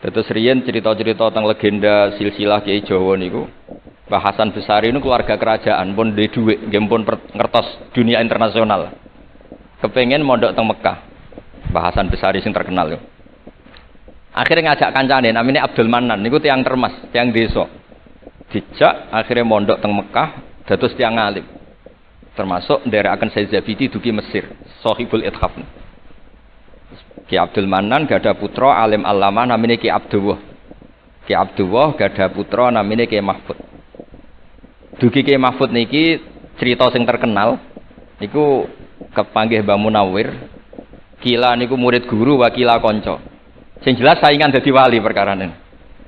Terus riyen cerita-cerita tentang legenda silsilah Kiai Jawa niku, Mbah Hasan Besari niku keluarga kerajaan pun duwe dhuwit, nggih pun ngertos dunia internasional. Kepengen mondok teng Mekah. Mbah Hasan Besari sing terkenal yo. Akhirnya ngajak kancane namanya Abdul Manan niku tiyang Termas, tiyang desa. Dijak akhirnya mondok teng Mekah dados tiyang alim. Termasuk nderekaken Sayyid Zabidi dugi Mesir, Shahibul Ithaf. Ki Abdul Manan gada putra alim alama namanya Ki Abdullah. Ki Abdullah gada putra namanya Ki Mahfud. Dugi Ki Mahfud niki cerita sing terkenal niku kepanggih Mbah Munawir. Kila niku murid guru wakila kanca. Sing jelas saingan dadi wali perkarane.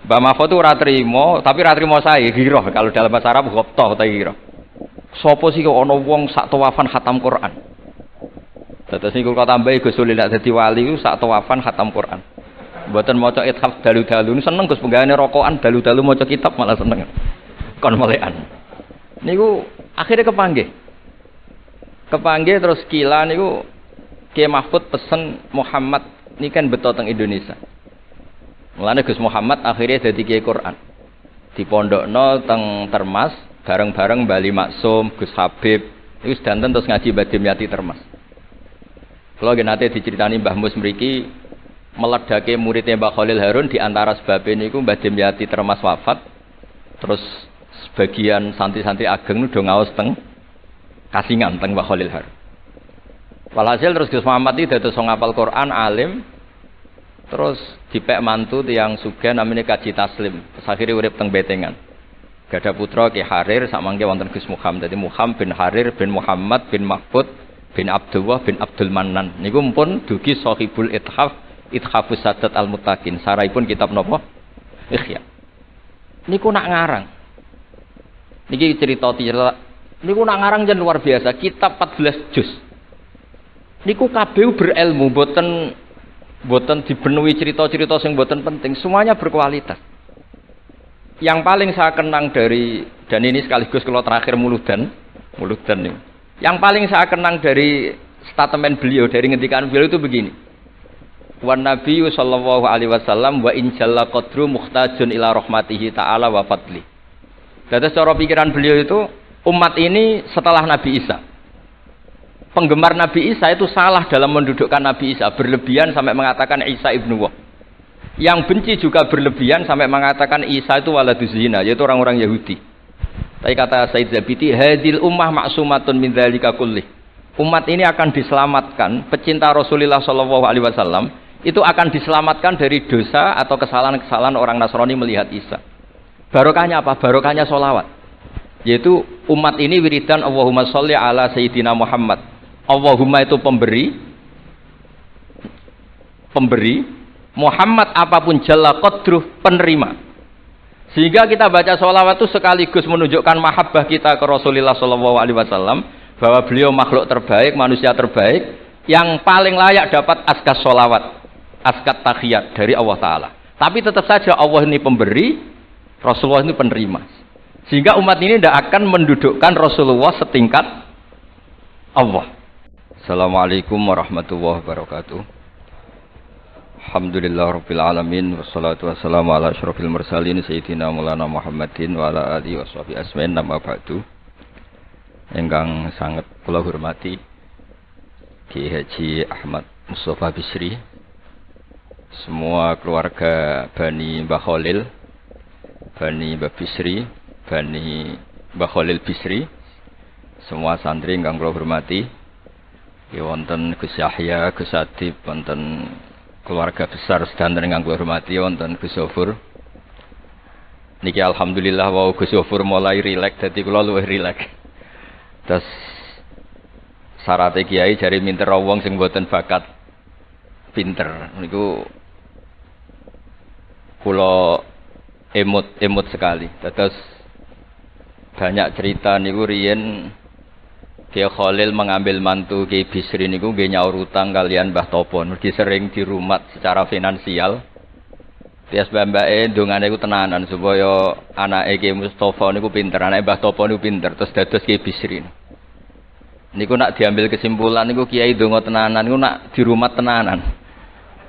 Mbah Mahfud itu ora trimo, tapi ora trimo sae gira kalau dalam bahasa Arab ghobtoh ta gira. Sopo sih kok ana wong sak tawafan khatam Quran? Terus niku kok tambahi Gus Sulil nek dadi wali ku sak tawafan khatam Quran. Mboten maca ithaf dalu-dalu seneng Gus penggane rokokan dalu-dalu maca kitab malah seneng. Kon melekan. Niku akhirnya kepanggih. Kepanggih terus kila niku Kiai Mahfud pesen Muhammad ini kan beto teng Indonesia. Mulane Gus Muhammad akhirnya dadi Kiai Quran. Dipondokno teng Termas bareng-bareng Bali Maksum, Gus Habib, iku sedanten terus ngaji Badim Yati Termas. Kalau nate diceritani Mbah Mus mriki meledake muridnya Mbah Khalil Harun di antara sebabnya niku Mbah Dimyati Termas wafat. Terus sebagian santri-santri ageng nu do ngaos teng Kasingan teng Mbah Khalil Harun. Walhasil terus Gus Muhammad iki dados ngapal Quran alim. Terus dipek mantu tiyang sugih namanya Kaji Taslim. Terus akhire urip teng Betengan. Gada putra Ki Harir sak mangke wonten Gus Muhammad. Dadi Muhammad bin Harir bin Muhammad bin Mahfud bin Abdullah bin Abdul Manan niku pun dugi Shahibul Ithaf Ithafus Sadat Al-Muttaqin saraipun kitab napa Ikhya niku nak ngarang niki cerita niku nak ngarang jan luar biasa kitab 14 juz niku kabeh berilmu boten dipenuhi cerita-cerita sing boten penting semuanya berkualitas yang paling saya kenang dari dan ini sekaligus kalau terakhir muludan nih. Yang paling saya kenang dari statement beliau, dari ngendikan beliau itu begini. Wan Nabi sallallahu alaihi wasallam wa in jalla qadru muhtajun ila rahmatihi ta'ala wa fadli. Jadi cara pikiran beliau itu umat ini setelah Nabi Isa. Penggemar Nabi Isa itu salah dalam mendudukkan Nabi Isa, berlebihan sampai mengatakan Isa ibnu Wah. Yang benci juga berlebihan sampai mengatakan Isa itu waladuz zina, yaitu orang-orang Yahudi. Tapi kata Sayyid Zabidi, hadil ummah maksumatun min dzalika kullih. Umat ini akan diselamatkan, pecinta Rasulullah sallallahu alaihi wasallam itu akan diselamatkan dari dosa atau kesalahan-kesalahan orang Nasrani melihat Isa. Barokahnya apa? Barokahnya sholawat. Yaitu umat ini wiridan Allahumma sholli ala sayyidina Muhammad. Allahumma itu pemberi, Muhammad apapun jalla qadruh penerima. Sehingga kita baca sholawat itu sekaligus menunjukkan mahabbah kita ke Rasulullah SAW bahwa beliau makhluk terbaik, manusia terbaik yang paling layak dapat askas sholawat, askat tahiyat dari Allah Ta'ala. Tapi tetap saja Allah ini pemberi, Rasulullah ini penerima. Sehingga umat ini tidak akan mendudukkan Rasulullah setingkat Allah. Assalamualaikum warahmatullahi wabarakatuh. Alhamdulillah rabbil alamin wassalatu wassalamu ala asyrofil mursalin sayyidina maulana Muhammadin wa ala alihi washabihi asmain nama ba'du. Ingkang sangat kula hormati Ki Haji Ahmad Mustafa Bisri, semua keluarga Bani Mbah Khalil, Bani Mbah Bisri, Bani Mbah Khalil Bisri, semua santri ingkang kula hormati. Ya wonten Gus Yahya, Gus Adib, wonten keluarga besar sedanten ingkang kula hormati wonten Gus Sofur. Niki alhamdulillah wau Gus Sofur mulai rileks dadi kula luwih rileks. Terus syarat kiai jari minter wong sing mboten bakat pinter. Niku kula emot sekali. Terus banyak cerita niku riyen Kiai Khalil mengambil mantu Kiai Bisri niku nggih nyaur utang kalian Mbah Topo, mergi sering dirumat secara finansial. Tias mbake ndongane iku tenanan supaya anake Kiai Mustofa niku pinter, anake Mbah Topo niku pinter, terus dados Kiai Bisri. Niku nak diambil kesimpulan niku Kiai ndonga tenanan niku nak dirumat tenanan.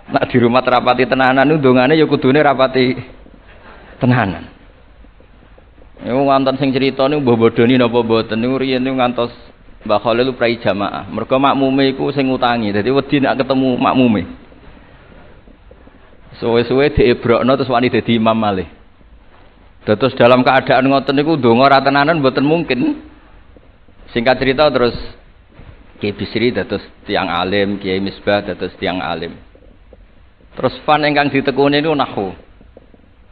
Nak di rumah rapati tenanan ndongane ya kudune rapati tenanan. Niku ngantos sing crita niku mbah bodoni napa mboten niku riyen niku ngantos Mbah Khalil prai jamaah. Mergo makmume iku sing ngutangi. Dadi wedi nek ketemu makmume. Suwe-suwe diebrokno terus wani dadi imam malih. Terus dalam keadaan ngoten niku ndonga ra tenanan mboten mungkin. Singkat cerita terus Kiai Bisri dados tiyang alim, Kiai Misbah dados tiyang alim. Terus fan ingkang ditekuni niku nahwu.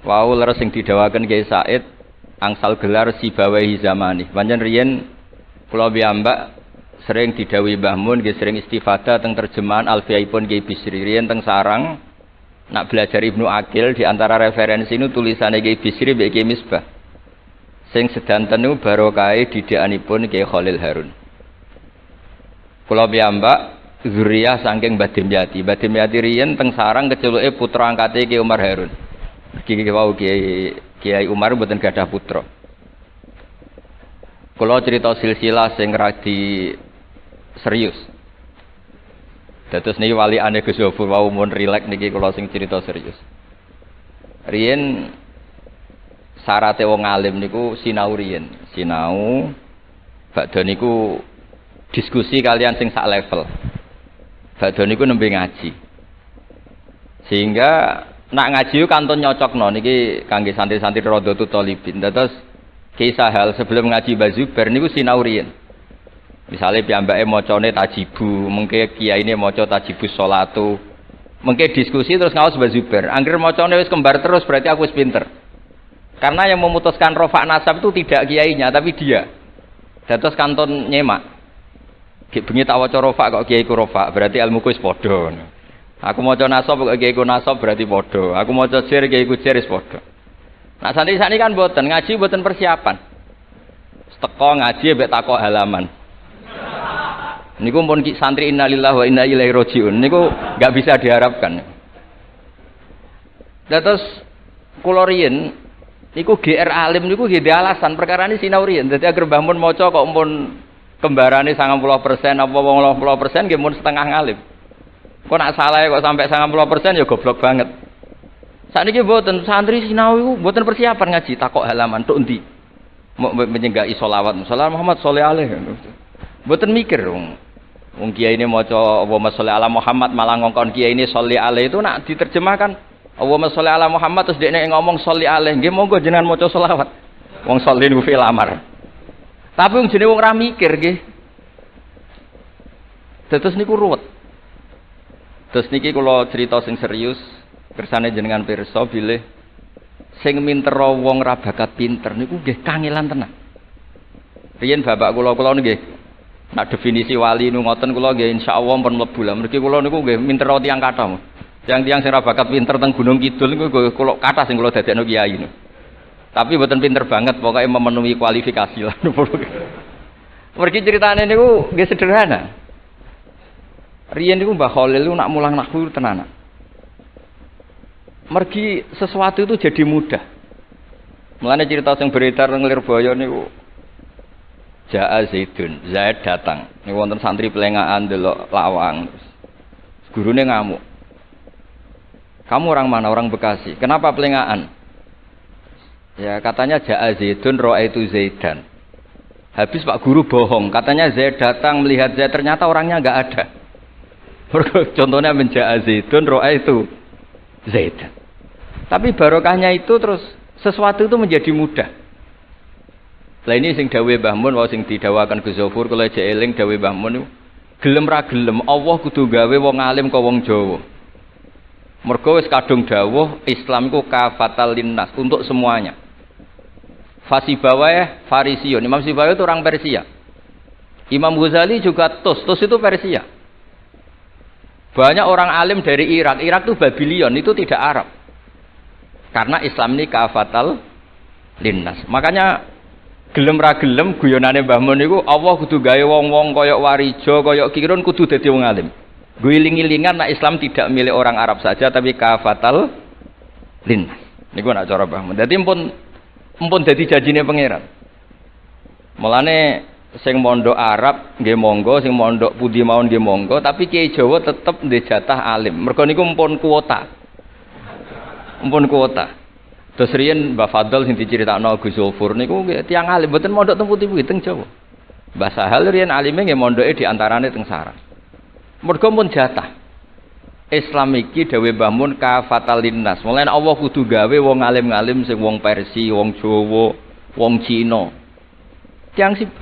Wau leres sing didhawaken Kiai Said angsal gelar Sibawahi zamani. Pancen riyen kula piyambak sering didhawuhi Mbah Mun nggih sering istifadah teng terjemahan Alfiyaipun Kiai Bisri. Riyen teng Sarang nak belajar Ibnu Aqil di antara referensi ini tulisannya Kiai Bisri mbek Kiai Misbah. Sing sedanten niku barokahe didikanipun Kiai Khalil Harun. Kula piyambak zuriyah saking Mbah Dimyati. Mbah Dimyati riyen teng Sarang keceluke putra angkate Kiai Umar Harun. Kiai Umar mboten gadah putra. Kula cerita silsilah sing radi serius. Dados niki walikane Gus Zofur wau mun rileks niki kula sing cerita serius. Riyen syaraté wong alim niku sinau riyen. Sinau badhe niku diskusi kalian sing sak level. Badhe niku nembe ngaji. Sehingga nak ngaji kantun nyocokno niki kangge santri-santri Rodotul Thalibin. Dados kisah hal sebelum ngaji Mbah Zubair niku sinau riyen. Misale piyambake macane tajibu, mengke kiyaine maca tajibus sholatu. Mengke diskusi terus ngaos Mbah Zubair. Angger macane wis kembar terus berarti aku wis pinter. Karena yang memutuskan rofa nasab itu tidak kiainya tapi dia. Dados kantun nyemak. Ki bengi tak waca rofa kok kiaiku rofa, berarti ilmuku wis padha. Aku maca nasab kok kiaiku nasab berarti padha. Aku maca jer kiaiku jer wis padha. Nah santri sakniki kan mboten ngaji mboten persiapan. Teko ngaji mbek takok halaman. Niku pun santri innalillahi wa inna ilaihi rajiun. Niku enggak bisa diharapkan. Terus kula riyen niku GR alim niku nggih alasan perkara ini sinau riyen. Dadi agar Mbah Mun maca kok mun kembarane 90% apa 80% nggih mun setengah ngalim. Kok nak salah kok sampai 90% ya goblok banget. Sakniki mboten santri sinau iku mboten persiapan ngaji takok halaman tok endi. Mau menyenggai sholawat Muhammad Muhammad sholli alaihi. Mboten mikir wong kiai ini maca Allahumma sholli ala Muhammad malah ngongkon kiai ini sholli alaihi itu nak diterjemahkan Allahumma sholli ala Muhammad terus dekne ngomong sholli alaihi nggih monggo jenengan maca sholawat. Wong sholli niku fi'il amar. Tapi wong jenenge wong ra mikir nggih. Terus niku ruwet. Terus niki kula cerita sing serius kersane jenengan pirsa bilih sing mintera wong ra bakat pinter niku nggih kangelan tenan. Riyen bapak kula nggih nak definisi wali nu ngoten kula nggih insyaallah pun mlebu lah. Mriki kula niku nggih mintera tiyang kathah. Tiang-tiang sing ra bakat pinter teng Gunung Kidul niku kula kathah sing kula dadekno kiai niku. Tapi mboten pinter banget pokoknya memenuhi kualifikasi lah. Mriki critane niku nggih sederhana. Riyen niku Mbah Khalil nak mulang nahwu tenanan. Mergi sesuatu itu jadi mudah. Mulane cerita sing beredar nang Lirboyo niku Ja'a Zaidun, Zaid datang. Niku wonten santri pelengahan delok lawang. Gurune ngamuk. Kamu orang mana? Orang Bekasi. Kenapa pelengahan? Ya katanya Ja'a Zaidun ra'aitu Zaidan. Habis Pak Guru bohong. Katanya Zaid datang melihat Zaid ternyata orangnya enggak ada. Contohnya menja'a Zaidun ra'aitu Zaidan. Tapi barokahnya itu terus sesuatu itu menjadi mudah. Lah ini sing dawuhe Mbah Mun wae sing didawakan Gus Zofur kula jek eling dawuhe Mbah Mun niku gelem ra gelem Allah kudu gawe wong alim ka wong Jawa. Mergo wis kadung dawuh Islam iku kafatal linnas untuk semuanya. Fasibawayh Farisiun. Imam Sibawayh itu orang Persia. Imam Ghazali juga Tus itu Persia. Banyak orang alim dari Irak. Irak itu Babylon, itu tidak Arab. Karena Islam ini kafatal linnas. Makanya gelem ra gelem guyonane Mbah Mun niku Allah kudu gawe wong-wong kaya Warijo, kaya Kirun kudu dadi wong alim. Guling-gilingan nek Islam tidak milik orang Arab saja tapi kafatal linnas. Niku nek cara Mbah Mun. Dadi empun dadi janjine pangeran. Mulane Sing mondok Arab nggih monggo, sing mondok pundi mawon nggih monggo, tapi Kiai Jawa tetep ndek jatah alim. Mergo niku mpun kuota. Mpun kuota. Terus riyen Mbah Fadl sing diceritakno Gus Zulfur niku tiyang alim, mboten mondok teng pundi-pundi teng Jawa. Mbah Sahal riyen alime nggih mondoke di antarane teng Sarang. Mergo pun jatah. Islam iki dawuh Mbah Mun kafatal linnas. Mulane Allah kudu gawe wong alim-alim sing wong Persia, wong Jawa, wong Cina.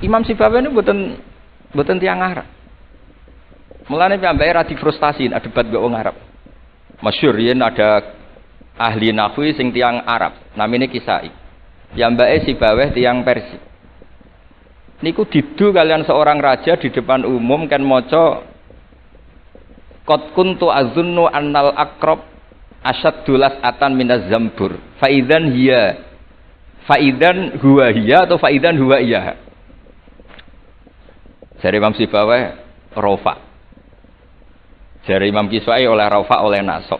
Imam Sibawa ini buatan tiang Arab. Mulane piyambake ra difrustasi ada debat mbek wong Arab. Masyhur yen ada ahli nahwi sing tiang Arab, namine Kisai. Piyambake Sibawa tiang Persia. Niku didu kalian seorang raja di depan umum kan maca qad kuntu azunnu annal aqrab asyaddulas atan minaz zambur. Faidan huwa hiya atau faidan huwa iya. Jari Imam Sibawa rofa. Jari Imam Kiswai oleh rofa oleh nasab.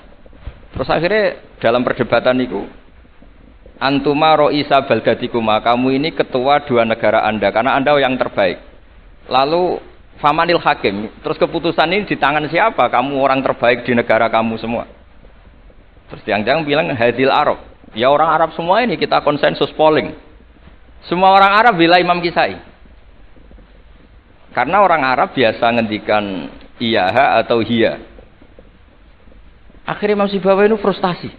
Terus akhirnya dalam perdebatan itu antuma ro'isa baldatikuma, kamu ini ketua dua negara Anda karena Anda yang terbaik. Lalu famanil hakim, terus keputusan ini di tangan siapa? Kamu orang terbaik di negara kamu semua. Terus yang bilang hadil Arab. Ya orang Arab semua ini kita konsensus polling. Semua orang Arab bila Imam Kisai. Karena orang Arab biasa ngendikan iyaha atau hiya. Akhirnya Imam Sibawa itu frustasi.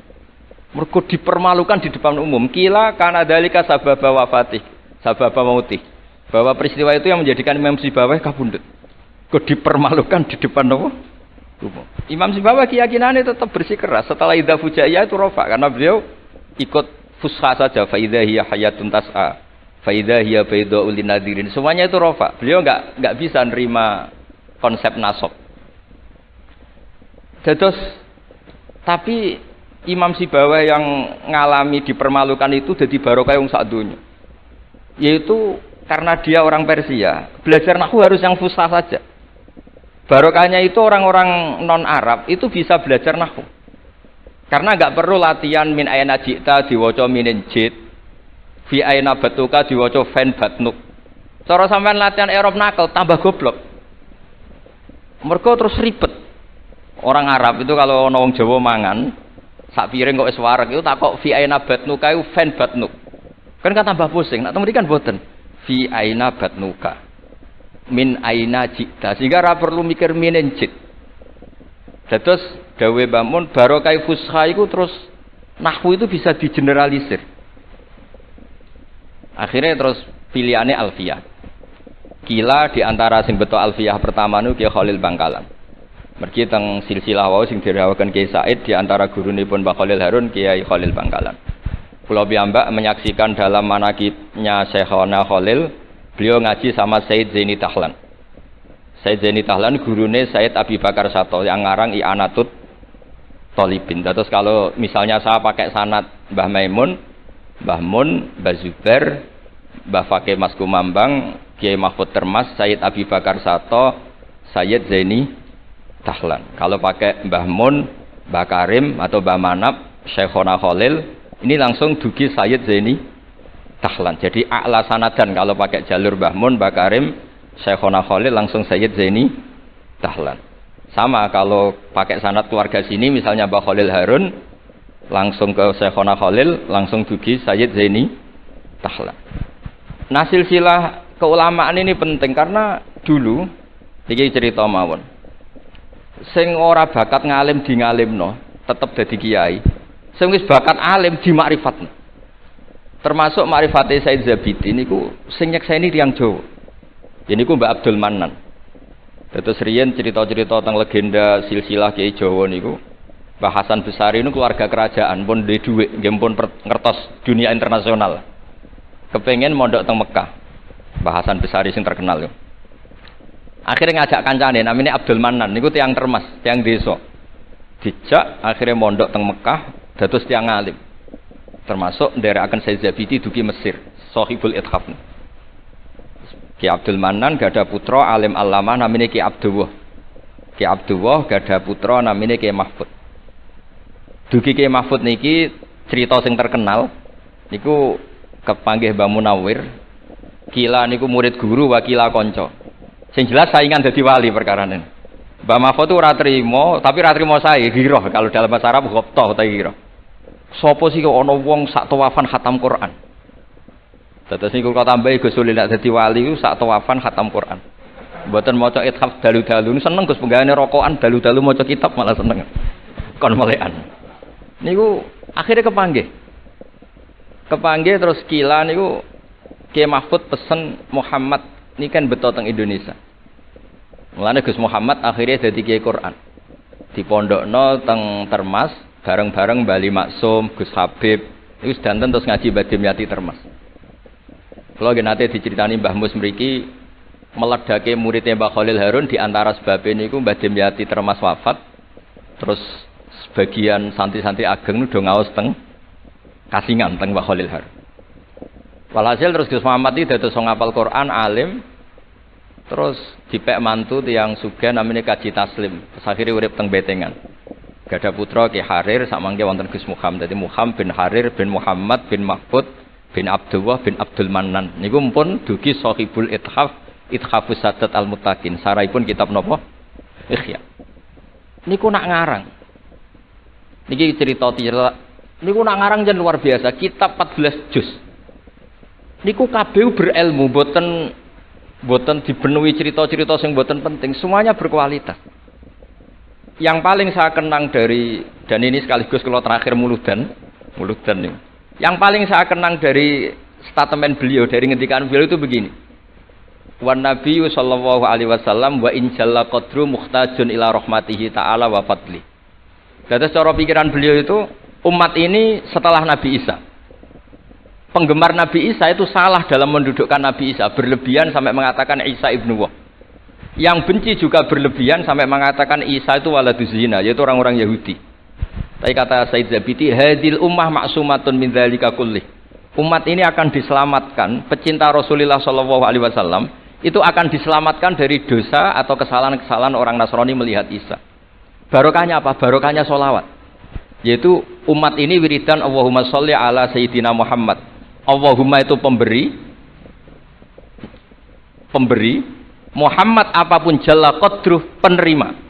Mergo dipermalukan di depan umum. Kila karena dalika sababa wafatih, sababa mautih. Bahwa peristiwa itu yang menjadikan Imam Sibawa kabundut. Kok dipermalukan di depan umum. Imam Sibawa keyakinannya tetap bersikeras. Setelah idza fujaiyah itu rofa karena beliau ikut fusha saja. Fa idza hiya hayatun tas'a. Faidah hiya baydha'ul linadirin. Semuanya itu rofa. Beliau enggak bisa nerima konsep nasab. Terus tapi Imam Sibawa yang ngalami dipermalukan itu jadi barokah yang sak dunya. Yaitu karena dia orang Persia, belajar nahwu harus yang fusha saja. Barokahnya itu orang-orang non Arab itu bisa belajar nahwu. Karena enggak perlu latihan min ayna ji'ta diwaca minin jid. Fi aina batuka diwaca fan batnuk. Cara sampean latihan Arab nakal tambah goblok. Mergo terus ribet. Orang Arab itu kalau ana wong Jawa mangan sak piring kok wis wareg itu tak kok fi aina batnuka iku fan batnuk. Kan tambah pusing. Nek mrikan boten. Fi aina batnuka. Min aina jita. Sehingga ora perlu mikir minen jit. Terus dawuh Bamun barokah fusha iku terus nahwu itu bisa digeneralisir. Akhirnya terus pilihannya Alfiyah. Kila diantara sing beto Alfiyah pertama nu Kiai Khalil Bangkalan. Mergi teng silsilah wau sing dirawaken Kiai Said diantara gurunipun Mbah Khalil Harun Kiai Khalil Bangkalan. Kula piyambak menyaksikan dalam manaqibnya Syekhona Khalil, beliau ngaji sama Said Zaini Tahlan. Said Zaini Tahlan gurune Said Abi Bakar Sato yang ngarang I'anatut Thalibin. Terus kalau misalnya saya pakai sanad Mbah Maimun, Mbah Mun, Mbah Zubair, Mbah Fakih Mas Kumambang, Kiai Mahfud Termas, Sayyid Abi Bakar Sato, Sayyid Zaini Tahlan. Kalau pakai Mbah Mun, Mbah Karim atau Mbah Manap, Syekhona Khalil, ini langsung dugi Sayyid Zaini Tahlan. Jadi a'la sanadan kalau pakai jalur Mbah Mun, Mbah Karim, Syekhona Khalil langsung Sayyid Zaini Tahlan. Sama kalau pakai sanad keluarga sini misalnya Mbah Khalil Harun langsung ke Syekhona Khalil, langsung dugi Sayyid Zaini Tahlan. Nah silsilah keulamaan ini penting karena dulu iki cerita mawon. Sing ora bakat ngalim di ngalimno, tetep dadi kiai. Sing wis bakat alim di makrifatno. Termasuk makrifate Said Zabidi niku sing nyekseni tiyang Jawa. Ya niku Mbak Abdul Manan. Terus riyen cerita-cerita tentang legenda silsilah Kiai Jawa niku Mbah Hasan Besari itu keluarga kerajaan pun di duit, pun ngertos dunia internasional. Kepengen mondok teng Mekah. Mbah Hasan Besari sing terkenal yo. Akhirnya ngajak kancane namanya Abdul Manan niku tiyang Termas, tiyang desa. Dijak akhirnya mondok teng Mekah dados tiyang alim. Termasuk nderekaken Said Zabidi dugi Mesir, Shahibul Ithaf. Ki Abdul Manan gada putra alim allamah namanya Ki Abdullah. Ki Abdullah gada putra namanya Ki Mahfud. Dugi Kiai Mahfud niki cerita sing terkenal niku kepanggih Mbah Munawir Kila niku murid guru wa kila kanca. Sing jelas saingan dadi wali perkarane. Mbah Mahfud tuh ora trimo, tapi ora trimo sae gira kalau dalam bahasa Arab ghobtoh ta gira. Sopo sih kok ana wong sak tawafan khatam Quran. Dados niku kok tambahi Gus Sulil nek dadi wali ku sak tawafan khatam Quran. Mboten maca ithaf dalu-dalu seneng Gus penggane rokokan dalu-dalu maca kitab malah seneng. Kon melekan. Niku akhirnya kepanggih. Kepanggih terus kila niku Kiai Mahfud pesen Muhammad ini kan beto teng Indonesia. Mulane Gus Muhammad akhirnya dadi Kiai Quran. Dipondokno teng Termas bareng-bareng Bali Maksum, Gus Habib, iku sedanten terus ngaji Badim Yati Termas. Kalau nate diceritani Mbah Mus mriki meledake muridnya Mbah Khalil Harun di antara sebabnya niku Mbah Dimyati Termas wafat. Terus sebagian santri-santri ageng nu do ngaos teng Kasingan teng Mbah Khalil Harun. Walhasil terus Gus Muhammad iki dados ngapal Quran alim. Terus dipek mantu tiyang sugih namanya Kaji Taslim. Terus akhire urip teng Betengan. Gada putra Ki Harir sak mangke wonten Gus Muhammad. Dadi Muhammad bin Harir bin Muhammad bin Mahfud bin Abdullah bin Abdul Mannan. Niku pun dugi Shahibul Ithaf Ithafus Sadat Al-Muttaqin. Saraipun kitab napa? Ikhya. Niku nak ngarang. Niki cerita niku nak ngarang jan luar biasa. Kitab 14 juz. Niku kabeh berilmu, boten dipenuhi cerita-cerita sing boten penting, semuanya berkualitas. Yang paling saya kenang dari, dan ini sekaligus kalau terakhir muludan nih. Yang paling saya kenang dari statement beliau, dari ngendikan beliau itu begini. Wan Nabi sallallahu alaihi wasallam wa in jalla qadru muhtajun ila rahmatihi ta'ala wa fadli. Jadi secara pikiran beliau itu umat ini setelah Nabi Isa. Penggemar Nabi Isa itu salah dalam mendudukkan Nabi Isa, berlebihan sampai mengatakan Isa ibnu Wah. Yang benci juga berlebihan sampai mengatakan Isa itu waladuz zina, yaitu orang-orang Yahudi. Tapi kata Said Zabidi, hadil ummah maksumatun min dzalika kullih. Umat ini akan diselamatkan, pecinta Rasulullah sallallahu alaihi wasallam itu akan diselamatkan dari dosa atau kesalahan-kesalahan orang Nasrani melihat Isa. Barokahnya apa? Barokahnya sholawat. Yaitu umat ini wiridan Allahumma sholli ala Sayyidina Muhammad. Allahumma itu pemberi, Muhammad apapun jalla qadruh penerima.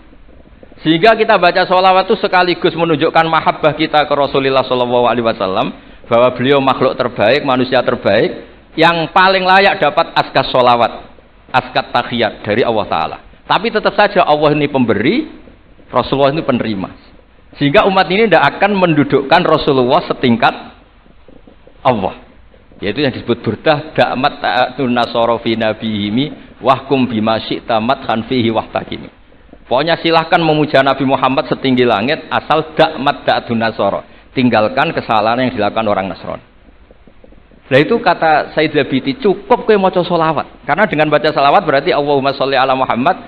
Sehingga kita baca sholawat itu sekaligus menunjukkan mahabbah kita ke Rasulullah sallallahu alaihi wasallam, bahwa beliau makhluk terbaik, manusia terbaik yang paling layak dapat askas sholawat, askat tahiyat dari Allah Ta'ala. Tapi tetap saja Allah ini pemberi, Rasulullah ini penerima. Sehingga umat ini tidak akan mendudukkan Rasulullah setingkat Allah. Yaitu yang disebut burdah da'mat ta'atun nasara fi nabihimi wahkum bima syi'ta madhan fihi wahtakimi. Pokoknya silahkan memuja Nabi Muhammad setinggi langit asal da'mat ta'atun nasara. Tinggalkan kesalahan yang dilakukan orang Nasrani. Nah itu kata Said Zabidi, cukup kowe maca sholawat. Karena dengan baca sholawat berarti Allahumma sholli ala Muhammad,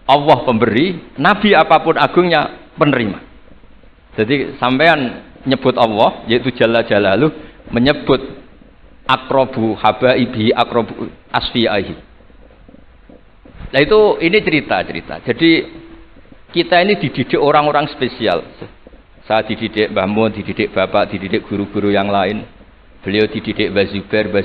Allah pemberi, Nabi apapun agungnya penerima. Jadi sampean nyebut Allah, yaitu Jalla Jalaluh, menyebut akrobu habaibi akrobu asfiyaihi. Nah itu ini cerita. Jadi kita ini dididik orang-orang spesial. Saya dididik Mbah Mun, dididik Bapak, dididik guru-guru yang lain. Beliau dididik Mbah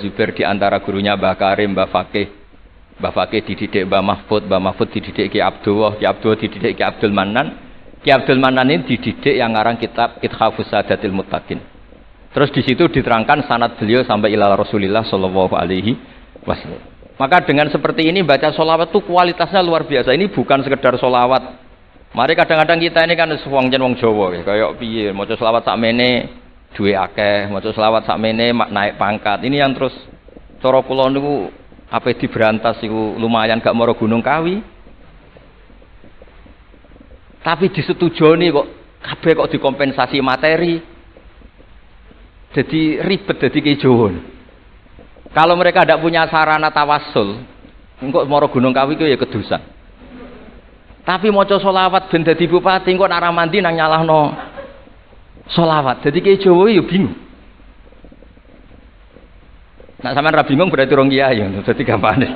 Zubair di antara gurunya Mbah Karim, Mbah Fakih dididik Mbah Mahfud dididik Ki Abdullah dididik Ki Abdul Mannan. Ki Abdul Mannan ini dididik yang ngarang kitab Ithafus Sadatil Muttaqin. Terus di situ diterangkan sanad beliau sampai ila Rasulillah sallallahu alaihi wasallam. Maka dengan seperti ini baca sholawat itu kualitasnya luar biasa. Ini bukan sekedar sholawat. Mari kadang-kadang kita ini kan wong jen wong Jawa kayak piye maca selawat sakmene duwe akeh, maca selawat sakmene naik pangkat. Ini yang terus cara kula niku ape diberantas iku lumayan gak mara Gunung Kawi. Tapi disetujoni kok kabeh kok dikompensasi materi. Jadi ribet dadi ki Jawa. Kalau mereka tidak punya sarana tawassul, engko mara Gunung Kawi ku ya kedusan. Tapi maca sholawat ben dadi bupati engko nek mandi nang nyalahno sholawat. Dadi ki Jawa ya bingung. Nek sampean ra bingung berarti rong kiai dadi gampane.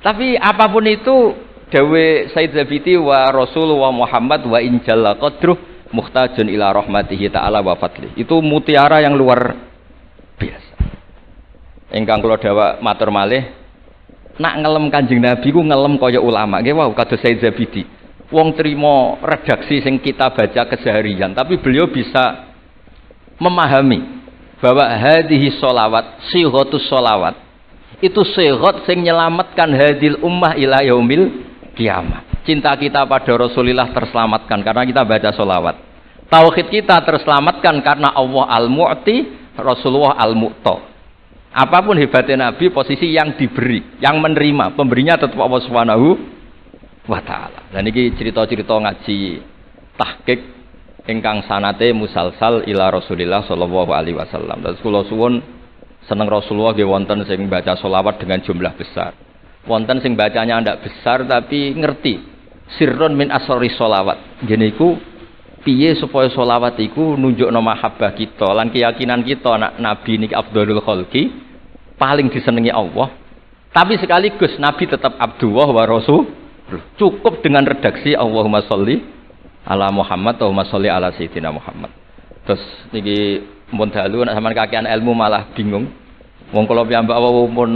Tapi apapun itu dawe Said Zabidi wa Rasulullah Muhammad wa in jalla qadruh muhtajun ila rahmatihi ta'ala wa fadli. Itu mutiara yang luar biasa. Ingkang kula dawuh matur malih, nak ngelem Kanjeng Nabi ku ngelem kaya ulama. Nggih wau kados Said Zabidi. Wong trimo redaksi sing kita baca keseharian, tapi beliau bisa memahami bahwa hadhihi sholawat, sighatus sholawat itu sighat sing nyelamatkan hadil ummah ila yaumil kiamat. Cinta kita pada Rasulullah terselamatkan karena kita baca sholawat. Tauhid kita terselamatkan karena Allah al-Mu'ti, Rasulullah al-Mu'ta. Apapun hebatnya Nabi, posisi yang diberi, yang menerima, pemberinya tetap Allah Subhanahu wa ta'ala. Dan ini cerita-cerita ngaji tahqiq ingkang sanate musalsal ila Rasulillah sallallahu alaihi wasallam. Terus kula suwun seneng Rasulullah nggih wonten sing baca selawat dengan jumlah besar. Wonten sing bacanya ndak besar tapi ngerti sirrun min asrori selawat. Ngene iku piye supaya selawat iku nunjukno mahabbah kita lan keyakinan kita anak Nabi niki afdhalul khalqi, paling disenengi Allah. Tapi sekaligus Nabi tetap Abdullah wa Rasul. Cukup dengan redaksi Allahumma sholli ala Muhammad, Allahumma sholli ala Sayyidina Muhammad. Terus niki mun dalu nek sampean kakean ilmu malah bingung. Wong kula piyambak pun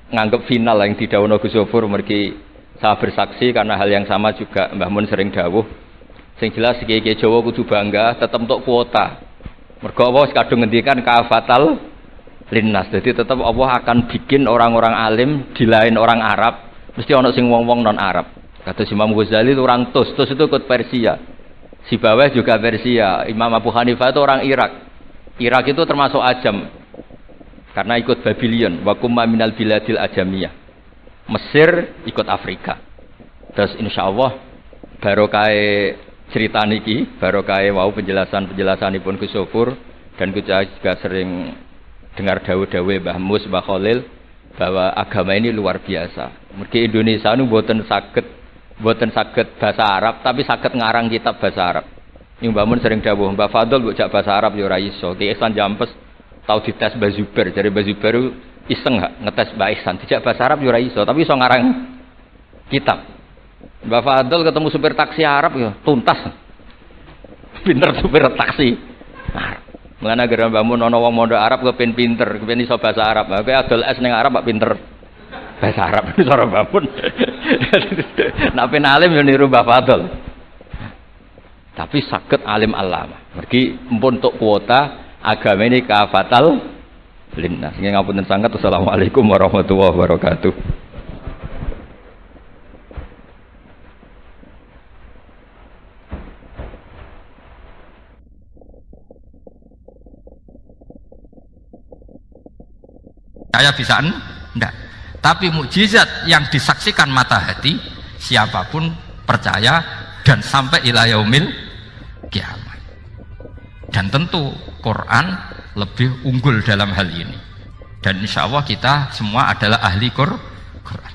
nganggep final yang didhawuhna Gus Zofur mergi saya bersaksi karena hal yang sama juga Mbah Mun sering dawuh. Sing jelas kiai-kiai Jawa kudu bangga tetep untuk kuota. Mergo Allah kadung ngendikan kafatal linnas. Jadi tetap Allah akan bikin orang-orang alim di lain orang Arab, mesti ono sing wong-wong non Arab. Kata Imam Ghazali itu orang Tus itu ikut Persia. Si Bawah juga Persia. Imam Abu Hanifah itu orang Irak. Irak itu termasuk Ajam. Karena ikut Babylon, wa kumma minal biladil ajamiyah. Mesir ikut Afrika. Terus insyaallah barokah cerita niki, barokah wau penjelasanipun Gus Sofur dan kita juga sering dengar dawuh-dawuh Mbah Mus, Mbah Khalil bahwa agama ini luar biasa. Mergi Indonesia nu mboten saged bahasa Arab tapi saged ngarang kitab bahasa Arab. Ini Mbah Mun sering dawuh, Mbah Fadl mbok jak bahasa Arab ya ora iso. Ki Ihsan Jampes tau dites Mbah Zubair, jare Mbah Zubair iseng ngetes Mbah Ihsan, dijak bahasa Arab ya ora iso, tapi iso ngarang kitab. Mbah Fadl ketemu supir taksi Arab ya tuntas. Pinter supir taksi Arab. Mengenai gara Mbah Mun ana wong mondok Arab kepen pinter, kepen iso bahasa Arab. Kowe adol es ning Arab kok pinter bahasa Arab cara Mbah Mun. Nek pen alim yo niru Mbah Fadl. Tapi saged alim alama. Mergi empun untuk kuota agama ini kafatal linnas. Nggih ngapunten sanget. Assalamualaikum warahmatullahi wabarakatuh. Saya bisa enggak, tapi mukjizat yang disaksikan mata hati siapapun percaya dan sampai ila yaumil kiamat. Dan tentu Quran lebih unggul dalam hal ini. Dan insya Allah kita semua adalah ahli Quran.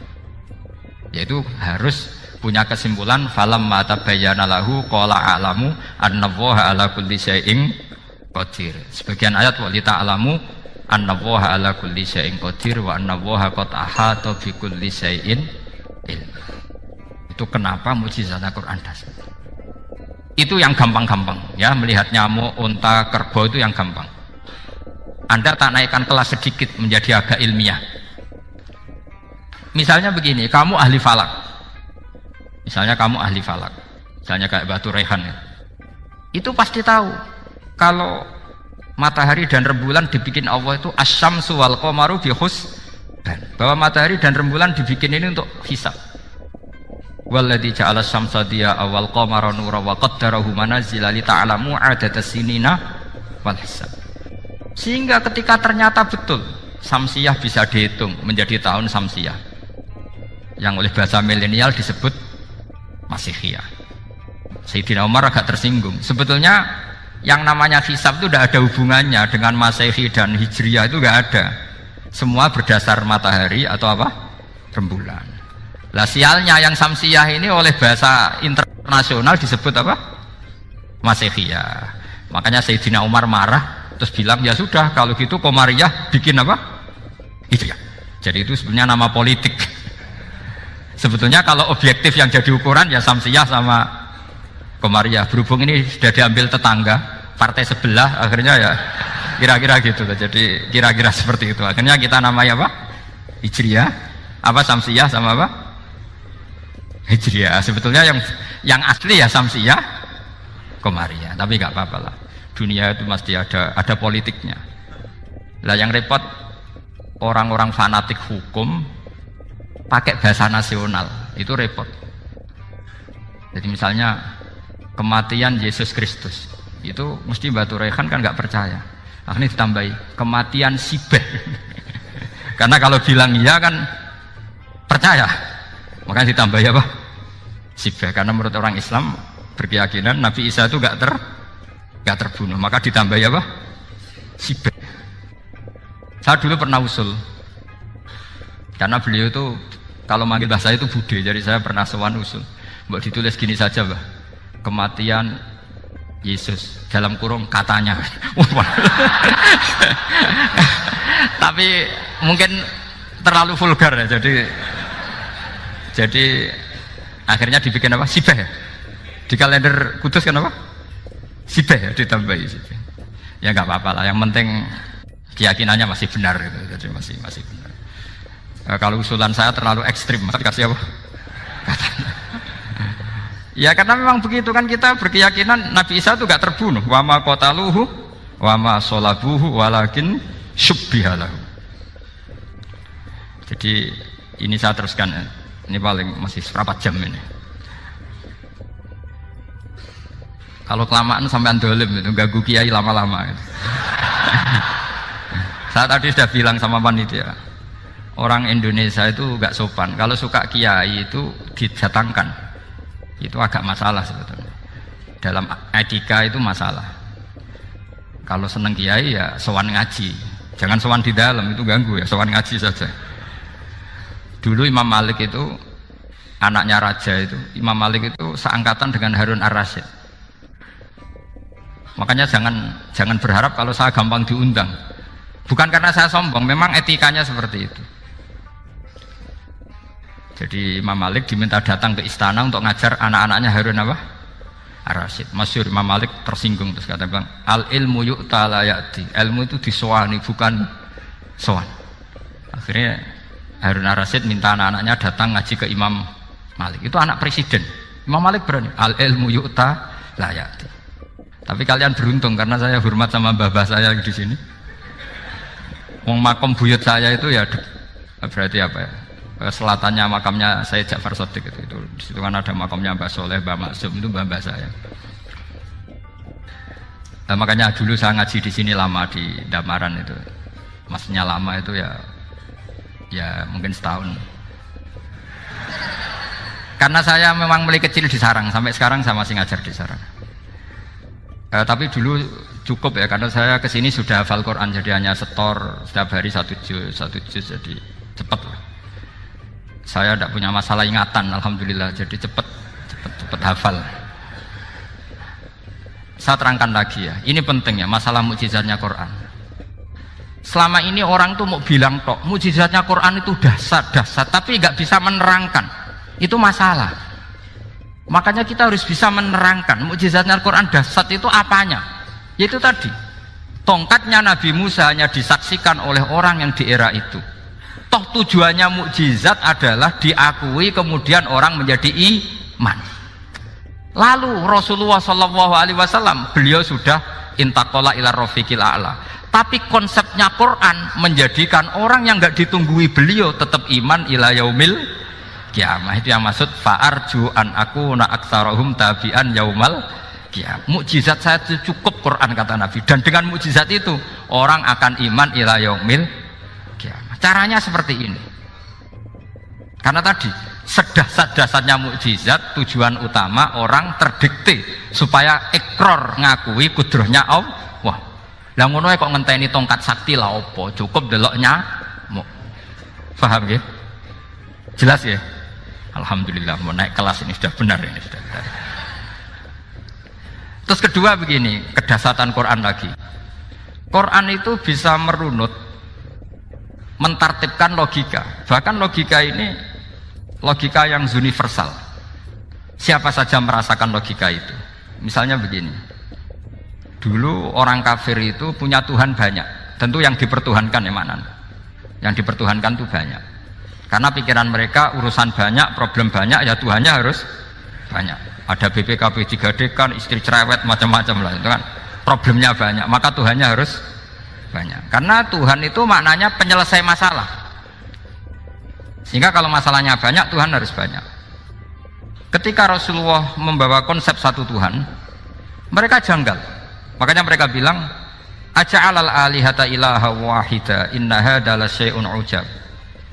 Yaitu harus punya kesimpulan falam mata bayana lahu qala a'lamu annallaha ala kulli syai'in qadir. Sebagian ayat wa li ta'lamu annallaha ala kulli syai'in qadir wa annallaha qad ahata bi kulli syai'in ilm. Itu kenapa mukjizat Al-Qur'an dasar. Itu yang gampang-gampang ya, melihat nyamuk, unta, kerbau itu yang gampang. Anda tak naikkan kelas sedikit menjadi agak ilmiah. Misalnya begini, kamu ahli falak. Misalnya kamu ahli falak. Misalnya kayak Batu Rehan ya. Itu pasti tahu kalau matahari dan rembulan dibikin Allah itu asyamsu wal qamaru bi husban. Bahwa matahari dan rembulan dibikin ini untuk hisab. Walladzi ja'ala syamsa diya'a wal qamara nuran wa qaddarahu manazila li ta'lamu 'adadas sinina wal hisab. Sehingga ketika ternyata betul Samsiyah bisa dihitung menjadi tahun Samsiyah yang oleh bahasa milenial disebut Masihiyah. Sayyidina Umar agak tersinggung. Sebetulnya yang namanya hisab itu tidak ada hubungannya dengan Masehi dan Hijriyah, itu tidak ada. Semua berdasar matahari atau apa? Rembulan. Lah sialnya yang Samsiyah ini oleh bahasa internasional disebut apa? Masihiyah. Makanya Sayyidina Umar marah terus bilang ya sudah kalau gitu Qamariyah bikin apa? Hijriyah. Jadi itu sebenarnya nama politik. Sebetulnya kalau objektif yang jadi ukuran ya Samsiyah sama Qamariyah. Berhubung ini sudah diambil tetangga partai sebelah, akhirnya ya Kira-kira gitu. Jadi kira-kira seperti itu. Akhirnya kita namanya apa? Hijriyah, apa Samsiyah sama apa? Hijriyah. Sebetulnya yang asli ya Samsiyah, Qamariyah. Tapi nggak apa-apa lah. Dunia itu mesti ada politiknya. Lah yang repot orang-orang fanatik hukum pakai bahasa nasional itu repot. Jadi misalnya kematian Yesus Kristus itu mesti Batu Rehan kan nggak percaya. Akhirnya ditambahi kematian Sibeh. Karena kalau bilang iya kan percaya, makanya ditambahi apa? Sibeh. Karena menurut orang Islam berkeyakinan Nabi Isa itu nggak terbunuh, maka ditambahi apa? Sibeh. Saya dulu pernah usul, karena beliau itu kalau manggil bahasa itu bude, jadi saya pernah sowan usul. Mbak ditulis gini saja, Mbak. Kematian Yesus dalam kurung katanya. Tapi mungkin terlalu vulgar ya, jadi akhirnya dibikin apa? Sibeh ya? Di kalender Kudus kan apa? Sibeh ya, ditambahi Sibeh. Ya nggak apa-apa lah, yang penting keyakinannya masih benar gitu. Jadi masih benar. Kalau usulan saya terlalu ekstrim, maka dikasih apa? Katanya. Ya karena memang begitu kan, kita berkeyakinan Nabi Isa itu gak terbunuh. Wa ma qataluhu wa ma sholabuhu walakin syubbihalahu. Jadi ini saya teruskan ya. Ini paling masih seberapa jam ini. Kalau kelamaan sampai dolim itu ganggu kiai lama-lama gitu. Saya tadi sudah bilang sama panitia, orang Indonesia itu gak sopan. Kalau suka kiai itu didatangkan. Itu agak masalah sebetulnya. Dalam etika itu masalah. Kalau seneng kiai ya sowan ngaji. Jangan sowan di dalam, itu ganggu ya, sowan ngaji saja. Dulu Imam Malik itu anaknya raja itu. Imam Malik itu seangkatan dengan Harun Ar-Rasyid. Makanya jangan berharap kalau saya gampang diundang. Bukan karena saya sombong, memang etikanya seperti itu. Jadi Imam Malik diminta datang ke istana untuk ngajar anak-anaknya Harun apa? Ar-Rasyid. Masyhur Imam Malik tersinggung terus kata bang, al ilmu yu'ta la ya'ti. Ilmu itu disowani bukan sowan. Akhirnya Harun Ar-Rasyid minta anak-anaknya datang ngaji ke Imam Malik. Itu anak presiden. Imam Malik berani, al ilmu yu'ta la ya'ti. Tapi kalian beruntung karena saya hormat sama babah saya di sini. Wong makom buyut saya itu ya berarti apa ya? Selatannya makamnya Sayyid Ja'far Shadiq itu di situ kan ada makamnya Mbah Soleh, Mbah Maksum, itu mbah saya. Nah, makanya dulu saya ngaji di sini lama di Damaran itu. Maksudnya lama itu ya mungkin setahun. Karena saya memang mulai kecil di sarang, sampai sekarang saya masih ngajar di sarang. Tapi dulu cukup ya, karena saya kesini sudah hafal Quran, jadi hanya setor setiap hari satu juz, jadi cepat lah. Saya tidak punya masalah ingatan, alhamdulillah, jadi cepat hafal. Saya terangkan lagi ya, ini penting ya, masalah mukjizatnya Quran. Selama ini orang tuh mau bilang tok, mukjizatnya Quran itu dahsyat, tapi nggak bisa menerangkan. Itu masalah. Makanya kita harus bisa menerangkan mukjizatnya Quran dahsyat itu apanya. Yaitu tadi, tongkatnya Nabi Musa hanya disaksikan oleh orang yang di era itu. Toh tujuannya mukjizat adalah diakui kemudian orang menjadi iman. Lalu Rasulullah SAW beliau sudah intaqala ila rafiqil a'la. Tapi konsepnya Quran menjadikan orang yang nggak ditunggui beliau tetap iman ila yaumil kiamah. Itu yang maksud fa'arju an akuna aktsarahum tabi'an yaumal kiamah. Mukjizat saya itu cukup Quran kata Nabi, dan dengan mukjizat itu orang akan iman ila yaumil kiamah. Caranya seperti ini. Karena tadi sedahsyat-dahsyatnya mukjizat, tujuan utama orang terdikte supaya ikrar ngakui kudrohnya Allah. Lah ngono kok ngenteni tongkat sakti lah opo? Cukup deloknya. Paham ya? Jelas ya? Alhamdulillah mau naik kelas ini sudah benar ini sudah benar. Terus kedua begini, kedahsyatan Quran lagi. Quran itu bisa merunut, mentartibkan logika. Bahkan logika ini logika yang universal. Siapa saja merasakan logika itu. Misalnya begini, Dulu orang kafir itu punya Tuhan banyak. Tentu yang dipertuhankan ya mana? Yang dipertuhankan itu banyak. Karena pikiran mereka urusan banyak, problem banyak, ya Tuhannya harus banyak. Ada BPKB 3D kan, istri cerewet macam-macam lah itu kan. Problemnya banyak, maka Tuhannya harus banyak. Karena Tuhan itu maknanya penyelesai masalah. Sehingga kalau masalahnya banyak, Tuhan harus banyak. Ketika Rasulullah membawa konsep satu Tuhan, mereka janggal. Makanya mereka bilang, aja'alal alihata ilaha wahida inna hadza lasyai'un ujab.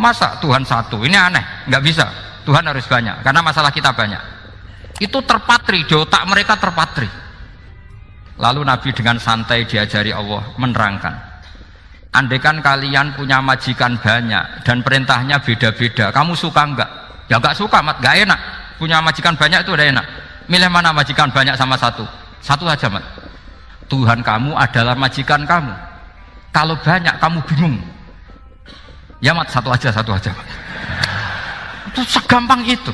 Masa Tuhan satu? Ini aneh, nggak bisa. Tuhan harus banyak, karena masalah kita banyak. Itu terpatri, di otak mereka terpatri. Lalu Nabi dengan santai diajari Allah menerangkan, andaikan kalian punya majikan banyak dan perintahnya beda-beda, kamu suka enggak? Ya enggak suka, mat, enggak enak. Punya majikan banyak itu udah enak. Milih mana majikan banyak sama satu? Satu aja, mat. Tuhan kamu adalah majikan kamu. Kalau banyak kamu bingung. Ya mat, satu aja mat. Itu segampang itu.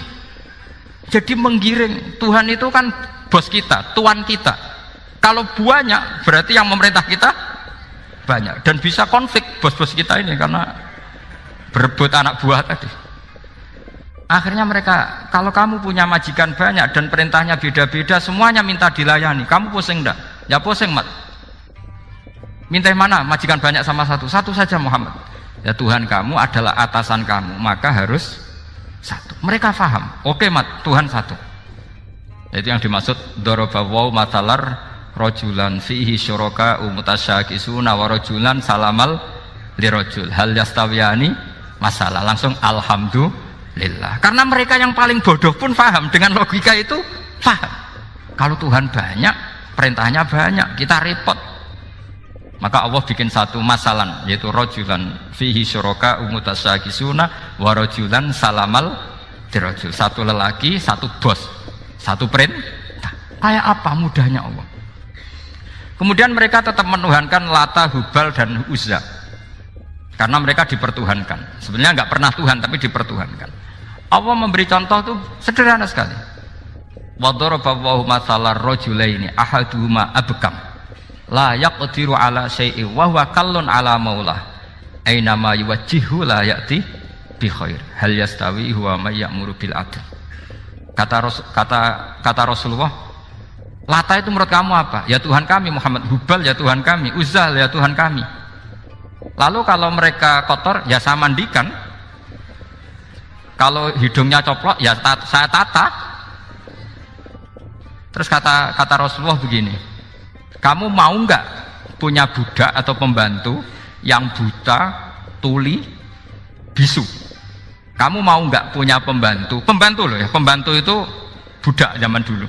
Jadi menggiring, Tuhan itu kan bos kita, tuan kita. Kalau banyak berarti yang memerintah kita banyak, dan bisa konflik bos-bos kita ini karena berebut anak buah tadi. Akhirnya mereka, kalau kamu punya majikan banyak dan perintahnya beda-beda, semuanya minta dilayani, kamu pusing enggak? Ya pusing, mat. Minta mana majikan banyak sama satu? Satu saja Muhammad. Ya Tuhan kamu adalah atasan kamu, maka harus satu. Mereka faham. Oke, mat, Tuhan satu. Itu yang dimaksud dorobawaw matalar rojulan fihi syuraka umutasyakisuna wa rojulan salamal lirojul hal yastawiyani masalah. Langsung alhamdulillah. Karena mereka yang paling bodoh pun paham dengan logika itu, paham. Kalau Tuhan banyak, perintahnya banyak, kita repot. Maka Allah bikin satu masalan, yaitu rojulan fihi syuraka umutasyakisuna wa rojulan salamal lirojul. Satu lelaki, satu bos, satu perintah. Kayak apa mudahnya Allah. Kemudian mereka tetap menuhankan Lata, Hubal, dan Uzza karena mereka dipertuhankan. Sebenarnya nggak pernah Tuhan, tapi dipertuhankan. Allah memberi contoh itu sederhana sekali. Wa daraballahu mathalar rajulaini ahaduhuma abkam la yaqdiru ala syai'in wa huwa kallun ala maulah aina ma yuwajjihu la ya'ti bi khair hal yastawi huwa may ya'muru bil adl. Kata Rasulullah, Lata itu menurut kamu apa? Ya Tuhan kami. Muhammad, Hubal ya Tuhan kami, Uzzal ya Tuhan kami. Lalu kalau mereka kotor ya saya mandikan, kalau hidungnya coplok ya saya tata. Terus kata Rasulullah begini, kamu mau nggak punya budak atau pembantu yang buta, tuli, bisu? Kamu mau nggak punya pembantu loh ya, pembantu itu budak zaman dulu.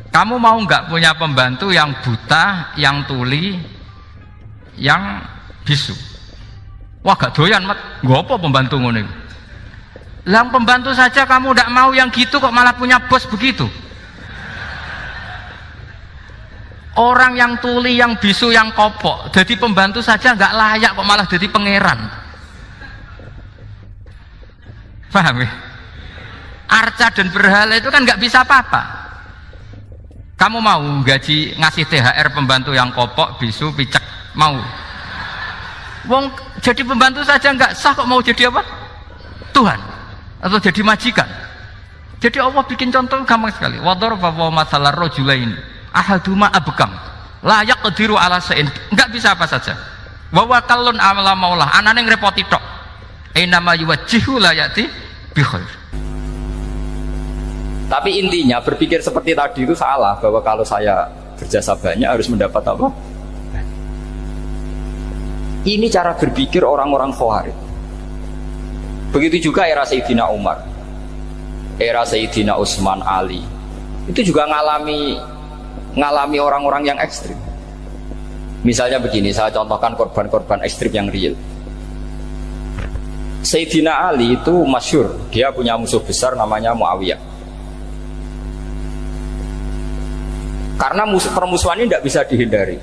Kamu mau nggak punya pembantu yang buta, yang tuli, yang bisu? Wah gak doyan, mat. Gak apa pembantu ngono. Yang pembantu saja kamu tidak mau, yang gitu kok malah punya bos begitu. Orang yang tuli, yang bisu, yang kopok, jadi pembantu saja nggak layak, kok malah jadi pangeran. Paham ya? Arca dan berhala itu kan nggak bisa apa-apa. Kamu mau gaji ngasih THR pembantu yang kopok, bisu, picek? Mau? Wong jadi pembantu saja nggak sah, kok mau jadi apa? Tuhan atau jadi majikan? Jadi Allah bikin contoh gampang sekali. Wa daraballahu mathalar rajulain ahaduma abkam la yaqdiru ala syai'in, enggak bisa apa saja. Wa wakallun amala maulah, anane ngrepoti tok. Ainama yuwajjihu la yati bi khair. Tapi intinya berpikir seperti tadi itu salah, bahwa kalau saya berjasa banyak harus mendapat apa? Ini cara berpikir orang-orang Khawarij. Begitu juga era Sayyidina Umar, era Sayyidina Utsman, Ali. Itu juga ngalami orang-orang yang ekstrim. Misalnya begini, saya contohkan korban-korban ekstrim yang real. Sayyidina Ali itu masyhur, dia punya musuh besar namanya Muawiyah. Karena permusuhan ini tidak bisa dihindari.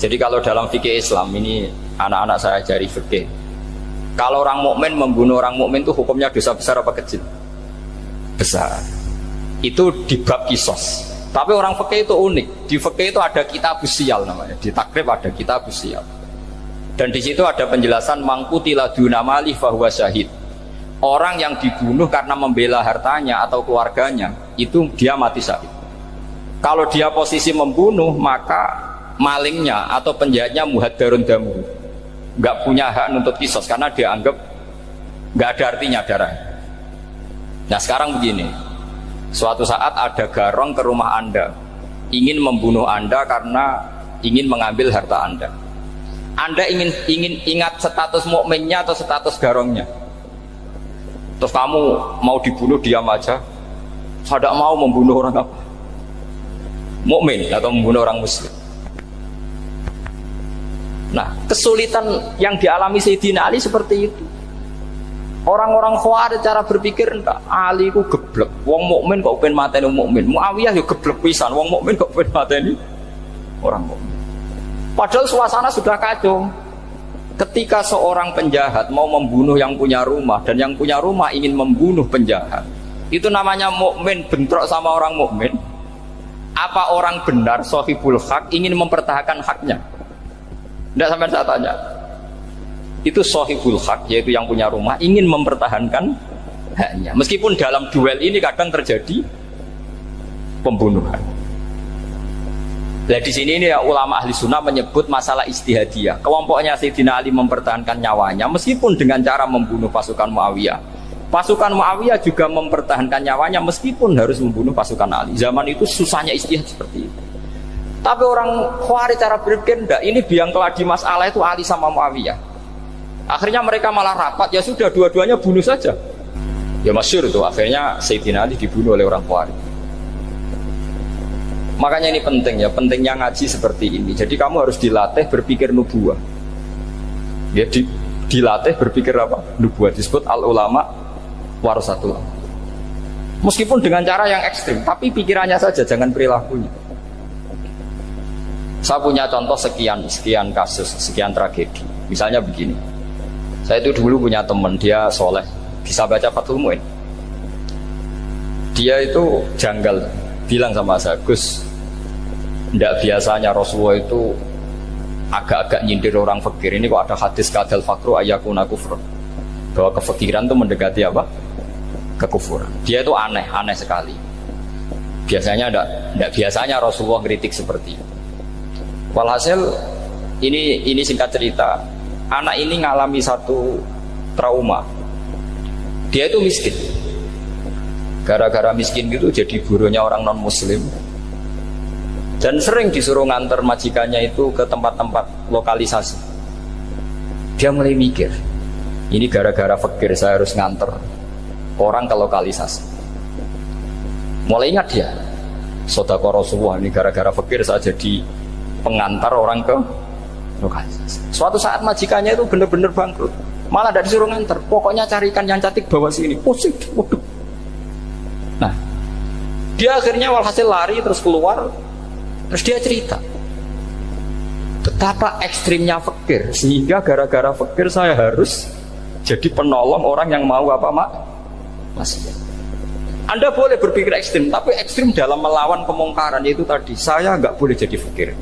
Jadi kalau dalam fikih Islam ini, anak-anak saya ajari fikih, kalau orang mukmin membunuh orang mukmin itu hukumnya dosa besar apa kecil? Besar. Itu di bab kisos. Tapi orang fikih itu unik. Di fikih itu ada kitab sial namanya. Di takrib ada kitab sial. Dan di situ ada penjelasan mangkutila dunamali fahuwa syahid. Orang yang dibunuh karena membela hartanya atau keluarganya, itu dia mati syahid. Kalau dia posisi membunuh, maka malingnya atau penjahatnya muhaddarun damu, nggak punya hak nuntut kisos karena dia anggap nggak ada artinya darah. Nah sekarang begini, suatu saat ada garong ke rumah Anda, ingin membunuh Anda karena ingin mengambil harta Anda. Anda ingin ingat status mukminnya atau status garongnya. Terus kamu mau dibunuh diam aja. Saya tidak mau membunuh orang apa? Mukmin atau membunuh orang muslim. Nah, kesulitan yang dialami Sayyidina Ali seperti itu. Orang-orang Khawarij cara berpikir enggak, Ali ku geblek. Wong mukmin kok pengen mateni mukmin. Muawiyah yo geblek pisan. Wong mukmin kok pengen mateni orang mukmin. Padahal suasana sudah kacau. Ketika seorang penjahat mau membunuh yang punya rumah dan yang punya rumah ingin membunuh penjahat, itu namanya mukmin bentrok sama orang mukmin. Apa orang benar sahibul hak ingin mempertahankan haknya? Tidak sampai saya tanya. Itu sahibul hak, yaitu yang punya rumah ingin mempertahankan haknya. Meskipun dalam duel ini kadang terjadi pembunuhan. Nah di sini ini ya, ulama ahli sunnah menyebut masalah ijtihadiyah. Kelompoknya Sayyidina Ali mempertahankan nyawanya meskipun dengan cara membunuh pasukan Muawiyah. Pasukan Muawiyah juga mempertahankan nyawanya meskipun harus membunuh pasukan Ali. Zaman itu susahnya ijtihad seperti itu. Tapi orang Khawarij cara berpikir enggak, ini biang keladi masalah itu Ali sama Muawiyah. Akhirnya mereka malah rapat, ya sudah dua-duanya bunuh saja. Ya masyhur itu, akhirnya Sayyidina Ali dibunuh oleh orang Khawarij. Makanya ini penting ya, pentingnya ngaji seperti ini. Jadi kamu harus dilatih berpikir nubuwah. Ya, dilatih berpikir apa? Nubuwah. Disebut al-ulama warasatul. Meskipun dengan cara yang ekstrim, tapi pikirannya saja, jangan perilakunya. Saya punya contoh sekian kasus, sekian tragedi. Misalnya begini. Saya itu dulu punya teman, dia soleh, bisa baca Fathul Mu'in. Dia itu janggal, bilang sama saya, Gus, tidak biasanya Rasulullah itu agak-agak nyindir orang fakir. Ini kok ada hadis kadal fakru ayakuna kufur, bahwa kefakiran itu mendekati apa? Kekufuran. Dia itu aneh sekali. Biasanya tidak biasanya Rasulullah kritik seperti itu. Walhasil ini singkat cerita, anak ini ngalami satu trauma. Dia itu miskin. Gara-gara miskin gitu jadi burunya orang non muslim. Dan sering disuruh nganter majikannya itu ke tempat-tempat lokalisasi. Dia mulai mikir, ini gara-gara fakir saya harus nganter orang ke lokalisasi. Mulai ingat dia, Sodaqah Rasulullah, ini gara-gara fakir saya jadi pengantar orang ke lokalisasi. Suatu saat majikannya itu benar-benar bangkrut, malah tidak disuruh nganter, pokoknya carikan yang cantik bawa sini. Pusing, waduh. Nah, dia akhirnya walhasil lari terus keluar. Terus dia cerita betapa ekstrimnya fakir, sehingga gara-gara fakir saya harus jadi penolong orang yang mau apa masih. Anda boleh berpikir ekstrim, tapi ekstrim dalam melawan kemungkaran, yaitu tadi saya nggak boleh jadi fakir,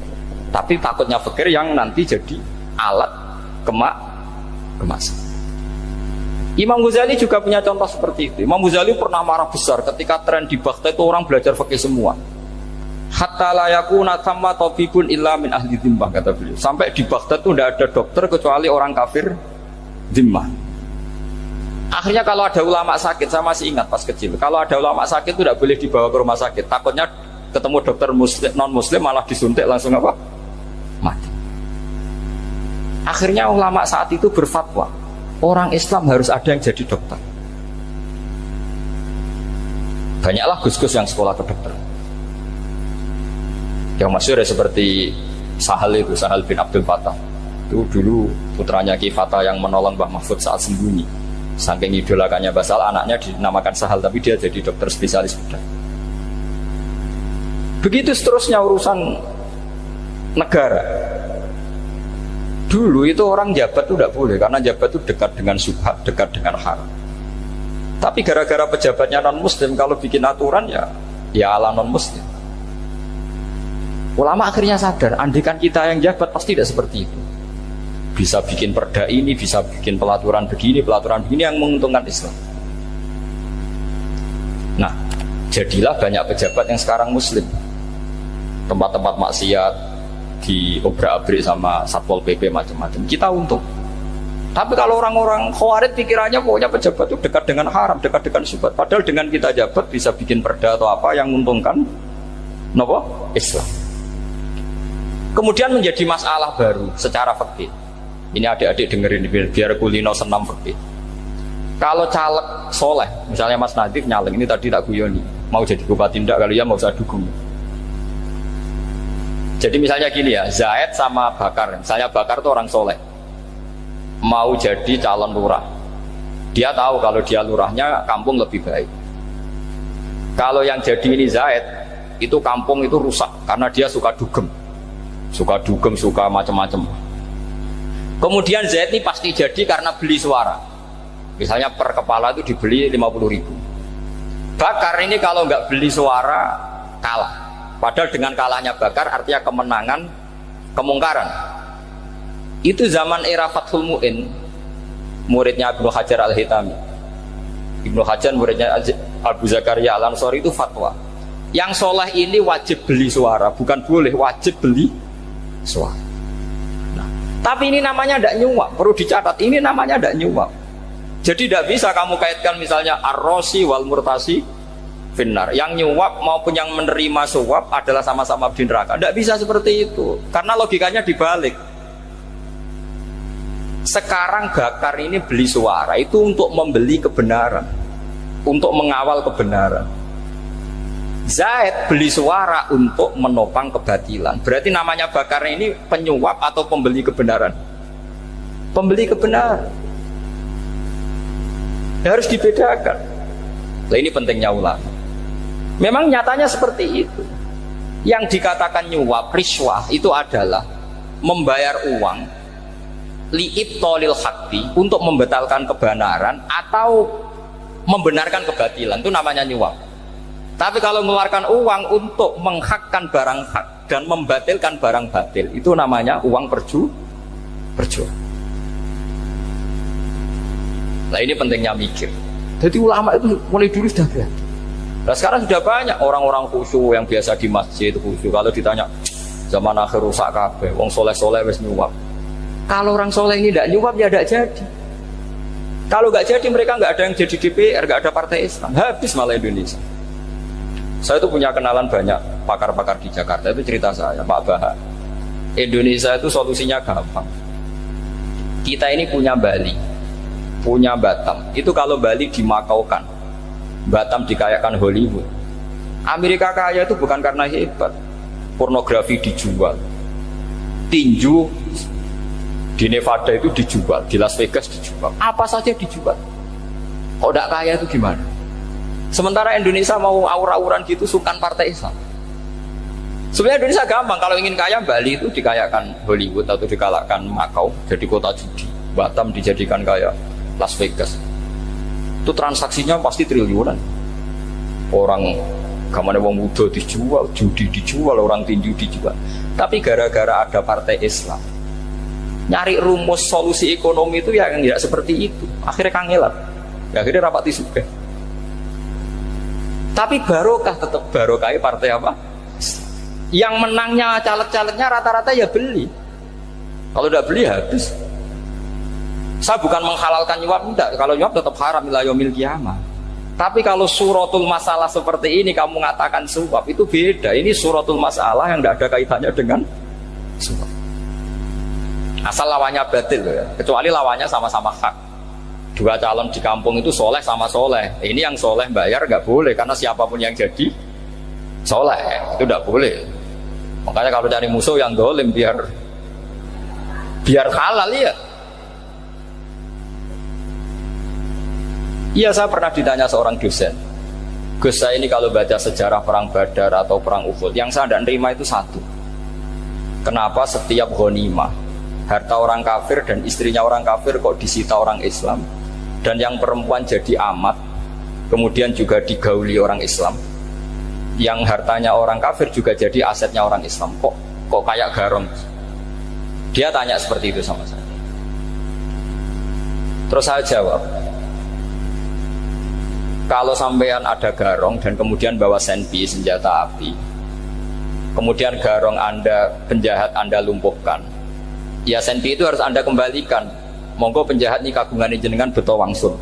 tapi takutnya fakir yang nanti jadi alat kemasan. Imam Ghazali juga punya contoh seperti itu. Imam Ghazali pernah marah besar ketika tren di Baghdad itu orang belajar fikih semua. Hatta la yakuna thamma tabibun illa min ahli dhimmah, kata beliau. Sampai di Baghdad itu tidak ada dokter kecuali orang kafir dhimmah. Akhirnya kalau ada ulama sakit, saya masih ingat pas kecil, kalau ada ulama sakit itu tidak boleh dibawa ke rumah sakit. Takutnya ketemu dokter muslim, non muslim malah disuntik langsung apa? Mati. Akhirnya ulama saat itu berfatwa, orang Islam harus ada yang jadi dokter. Banyaklah gus-gus yang sekolah ke dokter. Yang masyhur ya seperti Sahal bin Abdul Fattah. Itu dulu putranya Ki Fatah yang menolong Mbah Mahfud saat sembunyi. Saking idolakannya Basal, anaknya dinamakan Sahal, tapi dia jadi dokter spesialis bedah. Begitu seterusnya urusan negara. Dulu itu orang jabat itu tidak boleh, karena jabat itu dekat dengan syubhat, dekat dengan haram. Tapi gara-gara pejabatnya non muslim, kalau bikin aturan ya ala non muslim. Ulama akhirnya sadar, andikan kita yang jabat pasti tidak seperti itu. Bisa bikin perda ini, bisa bikin pelaturan begini yang menguntungkan Islam. Nah, jadilah banyak pejabat yang sekarang muslim. Tempat-tempat maksiat diobrak-abrik sama Satpol PP macam-macam. Kita untung. Tapi kalau orang-orang khawarij pikirannya pokoknya pejabat itu dekat dengan haram, dekat dengan syubhat. Padahal dengan kita jabat bisa bikin perda atau apa yang menguntungkan Islam. Kemudian menjadi masalah baru secara fikih. Ini adik-adik dengerin biar kulino senam fikih. Kalau caleg soleh, misalnya Mas Nadif nyaleng, ini tadi tak guyoni, mau jadi bupati ndak, kalau ya mau usah dukung. Jadi misalnya gini ya, Zaid sama Bakar, misalnya Bakar itu orang soleh, mau jadi calon lurah. Dia tahu kalau dia lurahnya kampung lebih baik. Kalau yang jadi ini Zaid, itu kampung itu rusak karena dia suka dugem, suka macam-macam. Kemudian Zaid ini pasti jadi karena beli suara. Misalnya per kepala itu dibeli 50.000. Bakar ini kalau nggak beli suara kalah. Padahal dengan kalahnya Bakar artinya kemenangan kemungkaran. Itu zaman era Fathul Mu'in, muridnya Ibnu Hajar Al-Hitami. Ibnu Hajar muridnya Abu Zakaria Al-Ansori itu fatwa. Yang soleh ini wajib beli suara, bukan boleh, wajib beli suara. Nah, tapi ini namanya tidak nyuap, perlu dicatat. Ini namanya tidak nyuap. Jadi tidak bisa kamu kaitkan misalnya ar-rosi wal murtasi finnar. Yang nyuap maupun yang menerima suap adalah sama-sama di neraka. Tidak bisa seperti itu. Karena logikanya dibalik. Sekarang Bakar ini beli suara itu untuk membeli kebenaran, untuk mengawal kebenaran. Zaid beli suara untuk menopang kebatilan. Berarti namanya Bakar ini penyuap atau pembeli kebenaran? Pembeli kebenaran. Harus dibedakan. Nah, ini pentingnya ulama. Memang nyatanya seperti itu. Yang dikatakan nyuap, riswah itu adalah membayar uang li'ibtolil haqqi, untuk membatalkan kebenaran atau membenarkan kebatilan, itu namanya nyuap. Tapi kalau mengeluarkan uang untuk menghakkan barang hak dan membatalkan barang batil, itu namanya uang perjuangan. Nah, ini pentingnya mikir. Jadi ulama itu mulai dulu sudah berhati. Nah, sekarang sudah banyak orang-orang khusyuk yang biasa di masjid khusyuk. Kalau ditanya zaman akhir rusak kabeh, wong soleh-soleh wis nyuap. Kalau orang soleh ini tidak nyuap ya tidak jadi. Kalau nggak jadi mereka nggak ada yang jadi DPR, nggak ada partai Islam, habis malah Indonesia. Saya itu punya kenalan banyak pakar-pakar di Jakarta, itu cerita saya, Pak Bahar. Indonesia itu solusinya gampang. Kita ini punya Bali, punya Batam. Itu kalau Bali dimakaukan, Batam dikayakan Hollywood. Amerika kaya itu bukan karena hebat, pornografi dijual, tinju di Nevada itu dijual, di Las Vegas dijual, apa saja dijual. Kalau tidak kaya itu gimana? Sementara Indonesia mau aur-auran gitu, sungkan partai Islam. Sebenarnya Indonesia gampang, kalau ingin kaya Bali itu dikayakan Hollywood atau dikayakan Makau, jadi kota judi. Batam dijadikan kaya Las Vegas. Itu transaksinya pasti triliunan. Orang gamane wong muda dijual, judi dijual, orang tinju dijual. Tapi gara-gara ada partai Islam, nyari rumus solusi ekonomi itu yang tidak seperti itu. Akhirnya kangelan. Ya, akhirnya rapati suka. Tapi barokah, tetap barokah partai apa? Yang menangnya caleg-calegnya rata-rata ya beli. Kalau tidak beli habis. Saya bukan menghalalkan nyuap, enggak. Kalau nyuap tetap haram ila yaumil qiyamah. Tapi kalau suratul masalah seperti ini kamu mengatakan suap, itu beda. Ini suratul masalah yang tidak ada kaitannya dengan suap. Asal lawannya batil ya. Kecuali lawannya sama-sama hak. Dua calon di kampung itu soleh sama soleh. Ini yang soleh bayar nggak boleh, karena siapapun yang jadi soleh itu nggak boleh. Makanya kalau cari musuh yang dolim biar halal ya. Iya, saya pernah ditanya seorang dosen, Gus, saya ini kalau baca sejarah perang Badar atau perang Uhud, yang saya tidak nerima itu satu. Kenapa setiap ghanimah harta orang kafir dan istrinya orang kafir kok disita orang Islam, dan yang perempuan jadi amat, kemudian juga digauli orang Islam? yang hartanya orang kafir juga jadi asetnya orang Islam. Kok kayak garong? Dia tanya seperti itu sama saya. Terus saya jawab, kalau sampean ada garong dan kemudian bawa senpi, senjata api, kemudian garong Anda, penjahat Anda lumpuhkan, ya senpi itu harus Anda kembalikan. Monggo penjahat ini kagungan jenengan beto wangsul,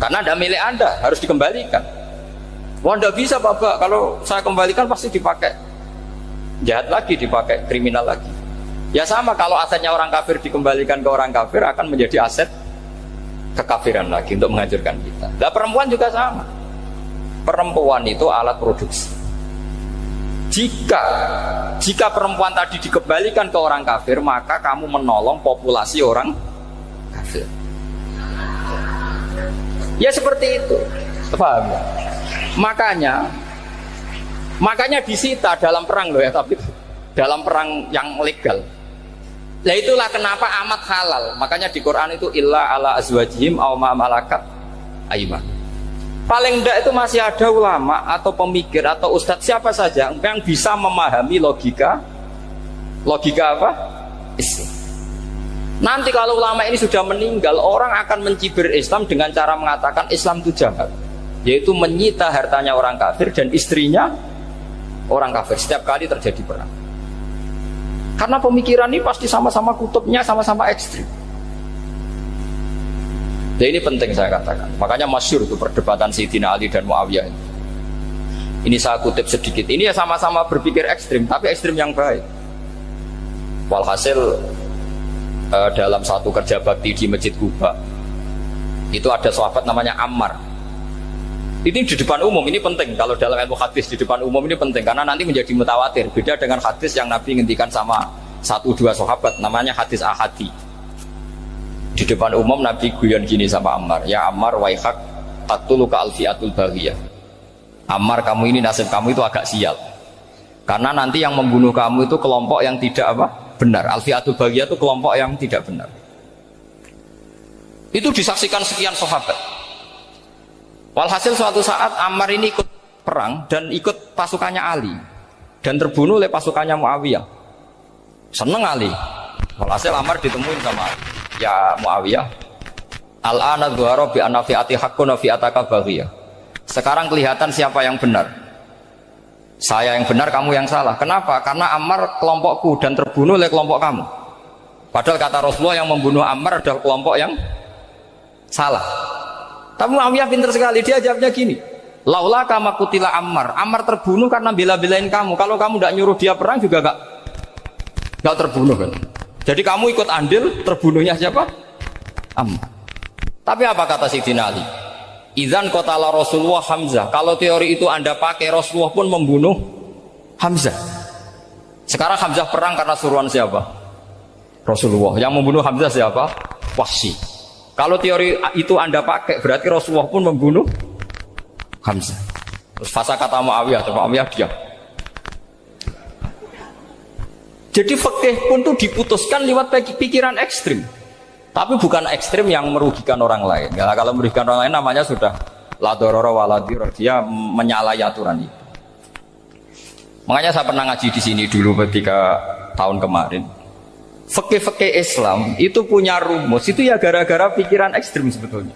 karena ada milik Anda, harus dikembalikan. Wah, tidak bisa Bapak, kalau saya kembalikan pasti dipakai jahat lagi, dipakai kriminal lagi. Ya sama, kalau asetnya orang kafir dikembalikan ke orang kafir akan menjadi aset kekafiran lagi untuk menghancurkan kita. Nah, perempuan juga sama. Perempuan itu alat produksi. Jika perempuan tadi dikembalikan ke orang kafir, maka kamu menolong populasi orang kafir. Ya seperti itu. Paham ya? Makanya disita dalam perang loh ya, tapi dalam perang yang legal. Nah itulah kenapa amat halal. Makanya di Quran itu illa ala azwajihim aw ma malakat ayman. Paling enggak itu masih ada ulama atau pemikir atau ustadz siapa saja yang bisa memahami logika apa? Islam. Nanti kalau ulama ini sudah meninggal, orang akan mencibir Islam dengan cara mengatakan Islam itu jahat, yaitu menyita hartanya orang kafir dan istrinya orang kafir setiap kali terjadi perang. Karena pemikiran ini pasti sama-sama kutubnya sama-sama ekstrim. Jadi ini penting saya katakan. Makanya masyhur itu perdebatan Sayyidina Ali dan Muawiyah. Ini saya kutip sedikit. Ini ya sama-sama berpikir ekstrim, tapi ekstrim yang baik. Walhasil dalam satu kerja bakti di Masjid Kuba, itu ada sahabat namanya Ammar. Ini di depan umum, ini penting. Kalau dalam ilmu hadis di depan umum ini penting karena nanti menjadi mutawatir. Beda dengan hadis yang Nabi ngendikan sama 1-2 sahabat, namanya hadis ahadi. Di depan umum Nabi guyon gini sama Ammar, ya Ammar waihak taktuluka alfiatul baghiyah. Ammar, kamu ini nasib kamu itu agak sial. Karena nanti yang membunuh kamu itu kelompok yang tidak benar. Alfiatul baghiyah itu kelompok yang tidak benar. Itu disaksikan sekian sahabat. Walhasil suatu saat Ammar ini ikut perang dan ikut pasukannya Ali dan terbunuh oleh pasukannya Muawiyah. Seneng Ali. Walhasil Ammar ditemuin sama Ali. Ya Muawiyah, al-ana dhuhara bi anna fi'ati haqqun wa fi'ataka baghiyah. Sekarang kelihatan siapa yang benar. Saya yang benar, kamu yang salah. Kenapa? Karena Ammar kelompokku dan terbunuh oleh kelompok kamu. Padahal kata Rasulullah yang membunuh Ammar adalah kelompok yang salah. Tapi Muawiyah pintar sekali, dia jawabnya gini, laula kama kutila Ammar. Ammar terbunuh karena bela-belain kamu. Kalau kamu tidak nyuruh dia perang juga gak terbunuh kan. Jadi kamu ikut andil terbunuhnya siapa? Ammar. Tapi apa kata Sayyidina Ali? Idzan qatala Rasulullah Hamzah. Kalau teori itu Anda pakai, Rasulullah pun membunuh Hamzah. Sekarang Hamzah perang karena suruhan siapa? Rasulullah. Yang membunuh Hamzah siapa? Wahsy. Kalau teori itu Anda pakai, berarti Rasulullah pun membunuh Hamzah. Terus fasa kata Muawiyah, Muawiyah diam. Jadi fikih pun tuh diputuskan lewat pikiran ekstrim. Tapi bukan ekstrim yang merugikan orang lain. Ya, kalau merugikan orang lain namanya sudah la darara wa la dirar. Dia menyalahi aturan itu. Makanya saya pernah ngaji di sini dulu ketika tahun kemarin. Fikih-fikih Islam itu punya rumus. Itu ya gara-gara pikiran ekstrim sebetulnya.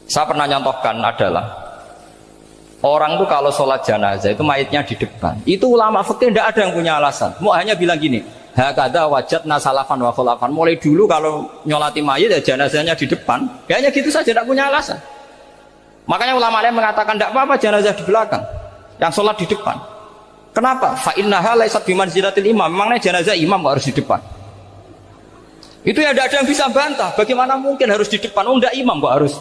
Saya pernah nyontohkan adalah orang tuh kalau sholat jenazah itu mayitnya di depan. Itu ulama fikih tidak ada yang punya alasan. Mau hanya bilang gini, hakada wajadna salafan wa khulafan. Mulai dulu kalau nyolati mayit ya jenazahnya di depan. Kayaknya gitu saja, tidak punya alasan. Makanya ulama lain mengatakan tidak apa-apa jenazah di belakang, yang sholat di depan. Kenapa? Fa innaha laysat bimanzilatil imam. Memangnya jenazah imam harus di depan. Itu ya tidak ada yang bisa bantah. Bagaimana mungkin harus di depan? Oh tidak, imam kok harus.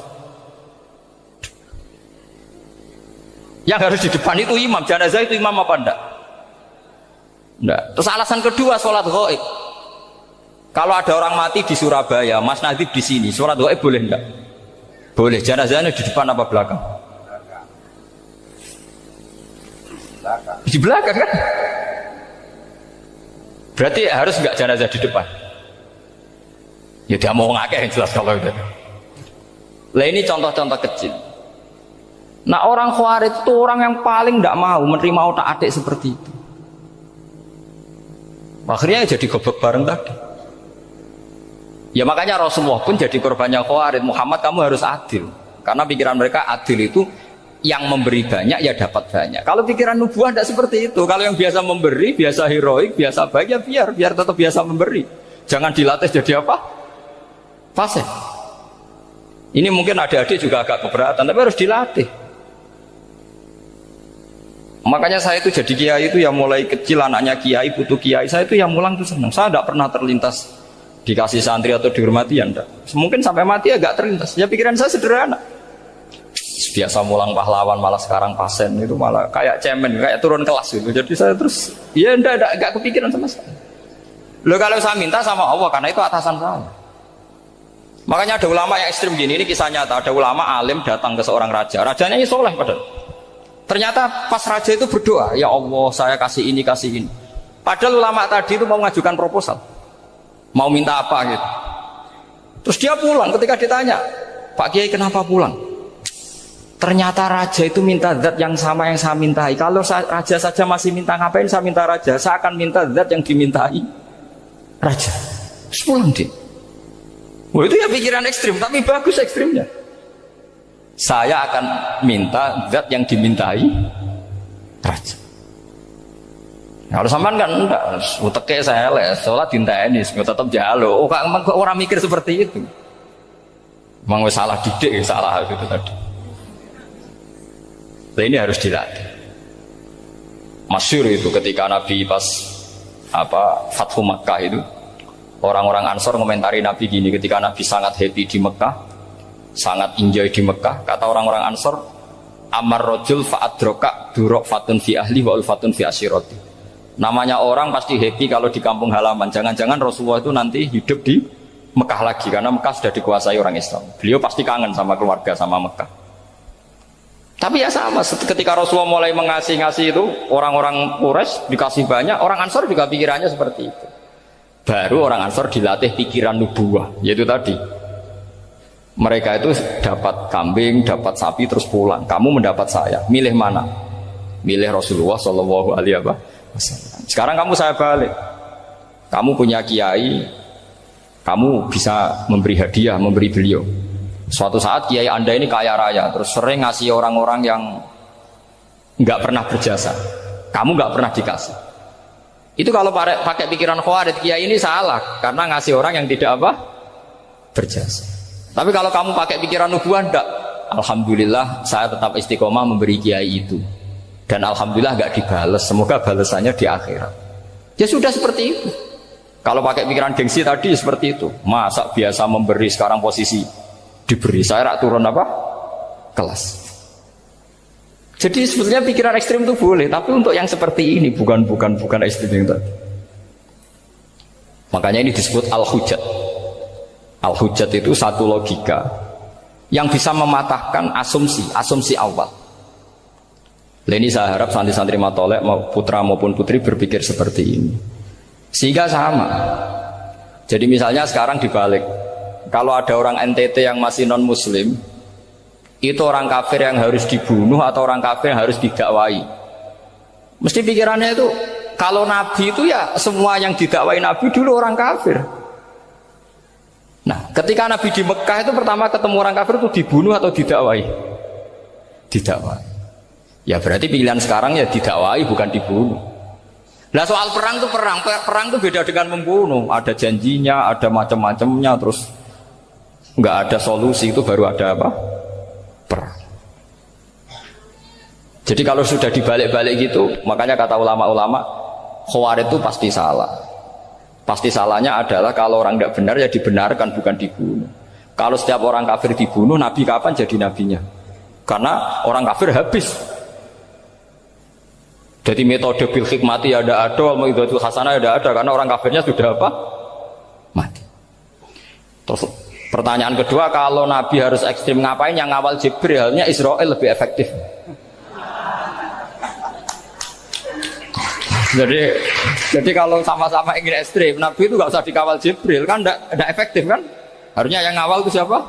Yang harus di depan itu imam. Jenazah itu imam apa enggak? Enggak. Terus alasan kedua, sholat ghaib. Kalau ada orang mati di Surabaya, Mas Nadib di sini, sholat ghaib boleh enggak? Boleh. Jenazahnya di depan apa belakang? Di belakang kan? Berarti harus enggak jenazah di depan? Ya dia mau ngakeh yang jelas kalau itu. Lah ini contoh-contoh kecil. Nah orang Khawarij itu orang yang paling tidak mau menerima otak-atik seperti itu. Akhirnya jadi goblok bareng tadi. Ya makanya Rasulullah pun jadi korbannya Khawarij. Muhammad kamu harus adil. Karena pikiran mereka adil itu yang memberi banyak ya dapat banyak. Kalau pikiran nubuah tidak seperti itu. Kalau yang biasa memberi, biasa heroik, biasa baik ya biar tetap biasa memberi. Jangan dilatih jadi apa? Fasih. Ini mungkin adik-adik juga agak keberatan, tapi harus dilatih. Makanya saya itu jadi kiai itu ya mulai kecil anaknya kiai butuh kiai, saya itu yang mulang itu senang. Saya tidak pernah terlintas dikasih santri atau dihormati ya enggak. Mungkin sampai mati agak terlintas. Ya pikiran saya sederhana. Biasa mulang pahlawan malah sekarang pasien itu malah kayak cemen, kayak turun kelas gitu. Jadi saya terus ya enggak kepikiran sama sekali. Loh kalau saya minta sama Allah karena itu atasan saya. Makanya ada ulama yang ekstrim gini, ini kisah nyata. Ada ulama alim datang ke seorang raja. Rajanya ini soleh padahal. Ternyata pas raja itu berdoa, ya Allah saya kasih ini, kasih ini. Padahal ulama tadi itu mau mengajukan proposal. Mau minta apa gitu. Terus dia pulang ketika ditanya, Pak Kiai kenapa pulang? Ternyata raja itu minta zat yang sama yang saya mintai. Kalau raja saja masih minta, ngapain saya minta raja? Saya akan minta zat yang dimintai raja. Terus pulang dia. Wah itu ya pikiran ekstrim, tapi bagus ekstrimnya. Saya akan minta zat yang dimintai raja. Kalau sampean kan enggak, uteke saya les, sholat dinteni, tetap jalo. Oh kok orang mikir seperti itu. Memang salah didik, salah itu tadi. Nah, ini harus dilatih. Masyhur itu ketika Nabi pas Fathu Makkah itu, orang-orang Ansor komentari Nabi gini, ketika Nabi sangat happy di Mekah, sangat enjoy di Mekah, kata orang-orang Ansor, amar rojul fa'adroka durok fatun fi ahli wa ulfatun fi asyiroti. Namanya orang pasti happy kalau di kampung halaman. Jangan-jangan Rasulullah itu nanti hidup di Mekah lagi, karena Mekah sudah dikuasai orang Islam. Beliau pasti kangen sama keluarga, sama Mekah. Tapi ya sama, ketika Rasulullah mulai mengasih-ngasih itu, orang-orang Quraisy dikasih banyak, orang Ansor juga pikirannya seperti itu. Baru orang Ansor dilatih pikiran nubuwah, yaitu tadi mereka itu dapat kambing, dapat sapi terus pulang. Kamu mendapat saya, milih mana? Milih Rasulullah Shallallahu Alaihi Wasallam. Sekarang kamu saya balik. Kamu punya kiai, kamu bisa memberi hadiah, memberi beliau. Suatu saat kiai Anda ini kaya raya, terus sering ngasih orang-orang yang nggak pernah berjasa. Kamu nggak pernah dikasih. Itu kalau pakai pikiran Khawarij, kiai ini salah karena ngasih orang yang tidak berjasa. Tapi kalau kamu pakai pikiran nubuah, enggak. Alhamdulillah saya tetap istiqomah memberi kiai itu. Dan alhamdulillah enggak dibales. Semoga balasannya di akhirat. Ya sudah seperti itu. Kalau pakai pikiran gengsi tadi seperti itu. Masa biasa memberi sekarang posisi diberi, saya rak turun kelas. Jadi sebetulnya pikiran ekstrim itu boleh, tapi untuk yang seperti ini bukan ekstrim yang tadi. Makanya ini disebut al-hujjat. Al-hujjat itu satu logika yang bisa mematahkan asumsi awal. Ini saya harap santri-santri matolek putra maupun putri berpikir seperti ini. Sehingga sama. Jadi misalnya sekarang dibalik, kalau ada orang NTT yang masih non muslim, itu orang kafir yang harus dibunuh atau orang kafir yang harus didakwai. Mesti pikirannya itu, kalau Nabi itu ya semua yang didakwai Nabi dulu orang kafir. Nah, ketika Nabi di Mekah itu pertama ketemu orang kafir itu dibunuh atau didakwai? Didakwai. Ya berarti pilihan sekarang ya didakwai bukan dibunuh. Nah soal perang itu perang itu beda dengan membunuh. Ada janjinya, ada macam-macamnya, terus nggak ada solusi, itu baru ada perang. Jadi kalau sudah dibalik-balik gitu, makanya kata ulama-ulama, Khawarij itu pasti salah. Pasti salahnya adalah kalau orang tidak benar ya dibenarkan, bukan dibunuh. Kalau setiap orang kafir dibunuh, Nabi kapan jadi nabinya? Karena orang kafir habis. Jadi metode bil hikmati ada, metode hasanah ada, karena orang kafirnya sudah mati. Terus pertanyaan kedua, kalau Nabi harus ekstrim ngapain? Yang ngawal Jibril, halnya Israel lebih efektif. Jadi kalau sama-sama ingin ekstrim, Nabi itu nggak usah dikawal Jibril, kan tidak efektif kan? Harusnya yang ngawal itu siapa?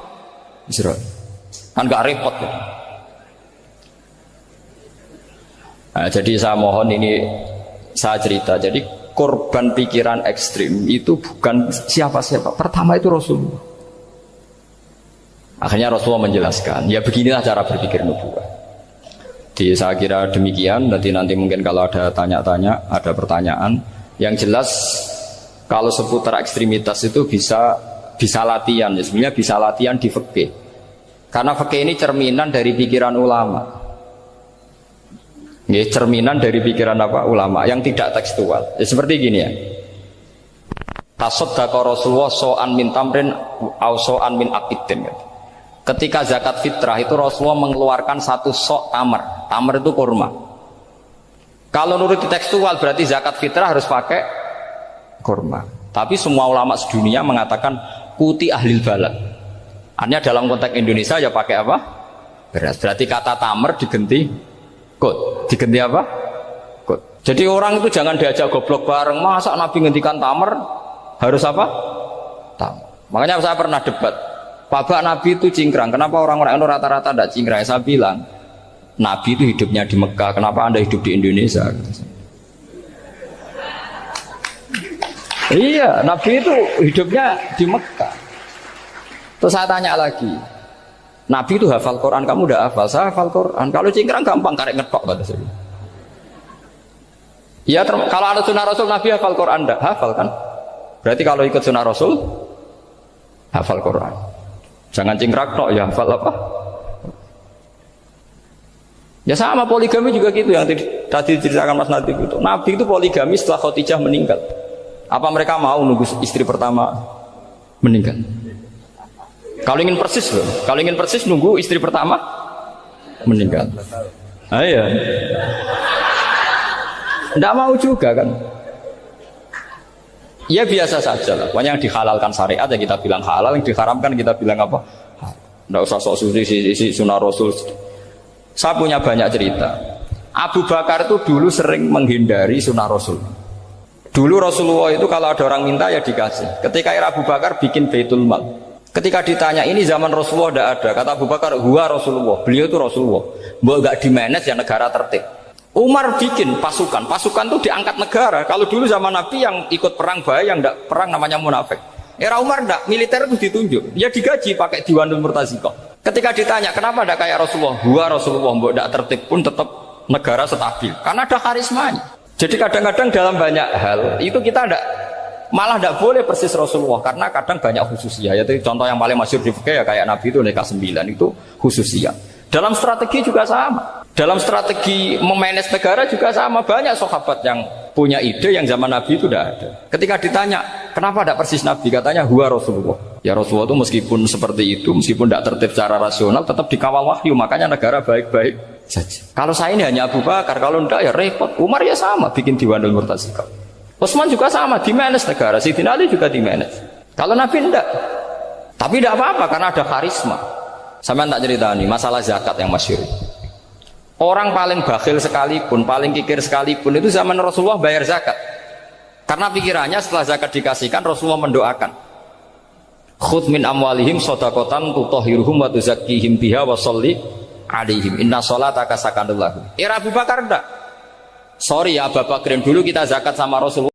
Israel. Kan nggak repot. Ya. Nah, jadi saya mohon ini saya cerita. Jadi korban pikiran ekstrim itu bukan siapa-siapa. Pertama itu Rasulullah. Akhirnya Rasulullah menjelaskan, ya beginilah cara berpikir nubuwah. Jadi saya kira demikian. Nanti mungkin kalau ada tanya-tanya, ada pertanyaan. Yang jelas kalau seputar ekstremitas itu bisa latihan. Ya, sebenarnya bisa latihan di fikih. Karena fikih ini cerminan dari pikiran ulama. Ya, cerminan dari pikiran apa? Ulama yang tidak tekstual. Ya, seperti gini ya. Tasaddaqa Rasulullah so'an min tamrin au so'an min aqidin. Ketika zakat fitrah itu Rasulullah mengeluarkan satu sok tamar. Tamar itu kurma. Kalau menurut tekstual berarti zakat fitrah harus pakai kurma. Tapi semua ulama sedunia mengatakan kuti ahlil balad. Artinya dalam konteks Indonesia ya pakai apa? Beras. Berarti kata tamar diganti kut. Diganti apa? Kut. Jadi orang itu jangan diajak goblok bareng. Masa Nabi ngendikan tamar harus apa? Tamar. Makanya saya pernah debat. Pak Nabi itu cingkrang. Kenapa orang-orang itu rata-rata tidak cingkrang? Saya bilang, Nabi itu hidupnya di Mekah. Kenapa Anda hidup di Indonesia? Iya, Nabi itu hidupnya di Mekah. Terus saya tanya lagi, Nabi itu hafal Quran, kamu udah hafal? Saya hafal Quran. Kalau cingkrang gampang, karek ngetok kata saya. Ya, kalau ada sunnah Rasul, Nabi hafal Quran enggak? Hafal kan? Berarti kalau ikut sunnah Rasul, hafal Quran. Jangan cingkrak tok ya, hafal apa? Ya sama poligami juga gitu yang tadi diceritakan Mas Nadif itu. Nabi itu poligami setelah Khadijah meninggal. Apa mereka mau nunggu istri pertama meninggal? Kalau ingin persis loh, kalau ingin persis nunggu istri pertama meninggal. Iya. Nggak mau juga kan? Ya biasa saja lah. Pokoknya yang dihalalkan syariat ya kita bilang halal, yang diharamkan kita bilang apa? Nggak usah sok suci sunnah Rasul. Saya punya banyak cerita. Abu Bakar itu dulu sering menghindari sunnah Rasul. Dulu Rasulullah itu kalau ada orang minta ya dikasih. Ketika era Abu Bakar bikin Baitul Mal. Ketika ditanya ini zaman Rasulullah tidak ada. Kata Abu Bakar, huwa Rasulullah. Beliau itu Rasulullah. Mau nggak di-manage ya negara tertib. Umar bikin pasukan itu diangkat negara. Kalau dulu zaman Nabi yang ikut perang bahaya, yang tidak perang namanya munafik. Era Umar tidak, militer itu ditunjuk. Dia digaji pakai Diwanul Murtaziqah. Ketika ditanya kenapa tidak kayak Rasulullah, huwa Rasulullah, mbok tidak tertib pun tetap negara stabil. Karena ada karismanya. Jadi kadang-kadang dalam banyak hal itu kita malah tidak boleh persis Rasulullah karena kadang banyak khususiyah. Yaitu contoh yang paling masyhur di fikih ya kayak Nabi itu nikah 9 itu khususiyah. Dalam strategi juga sama. Dalam strategi memanage negara juga sama. Banyak sahabat yang punya ide yang zaman Nabi itu tidak ada. Ketika ditanya, kenapa tidak persis Nabi? Katanya, huwa Rasulullah. Ya Rasulullah itu meskipun seperti itu, meskipun tidak tertib secara rasional, tetap dikawal wahyu. Makanya negara baik-baik saja. Kalau saya ini hanya Abu Bakar, kalau tidak ya repot. Umar ya sama, bikin Diwanul Murtaziqah. Utsman juga sama, di-manage negara. Sayyidina Ali juga di-manage. Kalau Nabi tidak. Tapi tidak apa-apa, karena ada karisma. Sampai tak cerita nih, masalah zakat yang masyhur. Orang paling bakhil sekalipun, paling kikir sekalipun itu zaman Rasulullah bayar zakat. Karena pikirannya setelah zakat dikasihkan Rasulullah mendoakan. Khudh min amwalihim shadaqatan tutahhiruhum wa tuzakkihim biha wa sholli alaihim. Inna sholataka sakanul lahum. Era Abu Bakar enggak. Sorry ya Abu Bakar, dulu kita zakat sama Rasulullah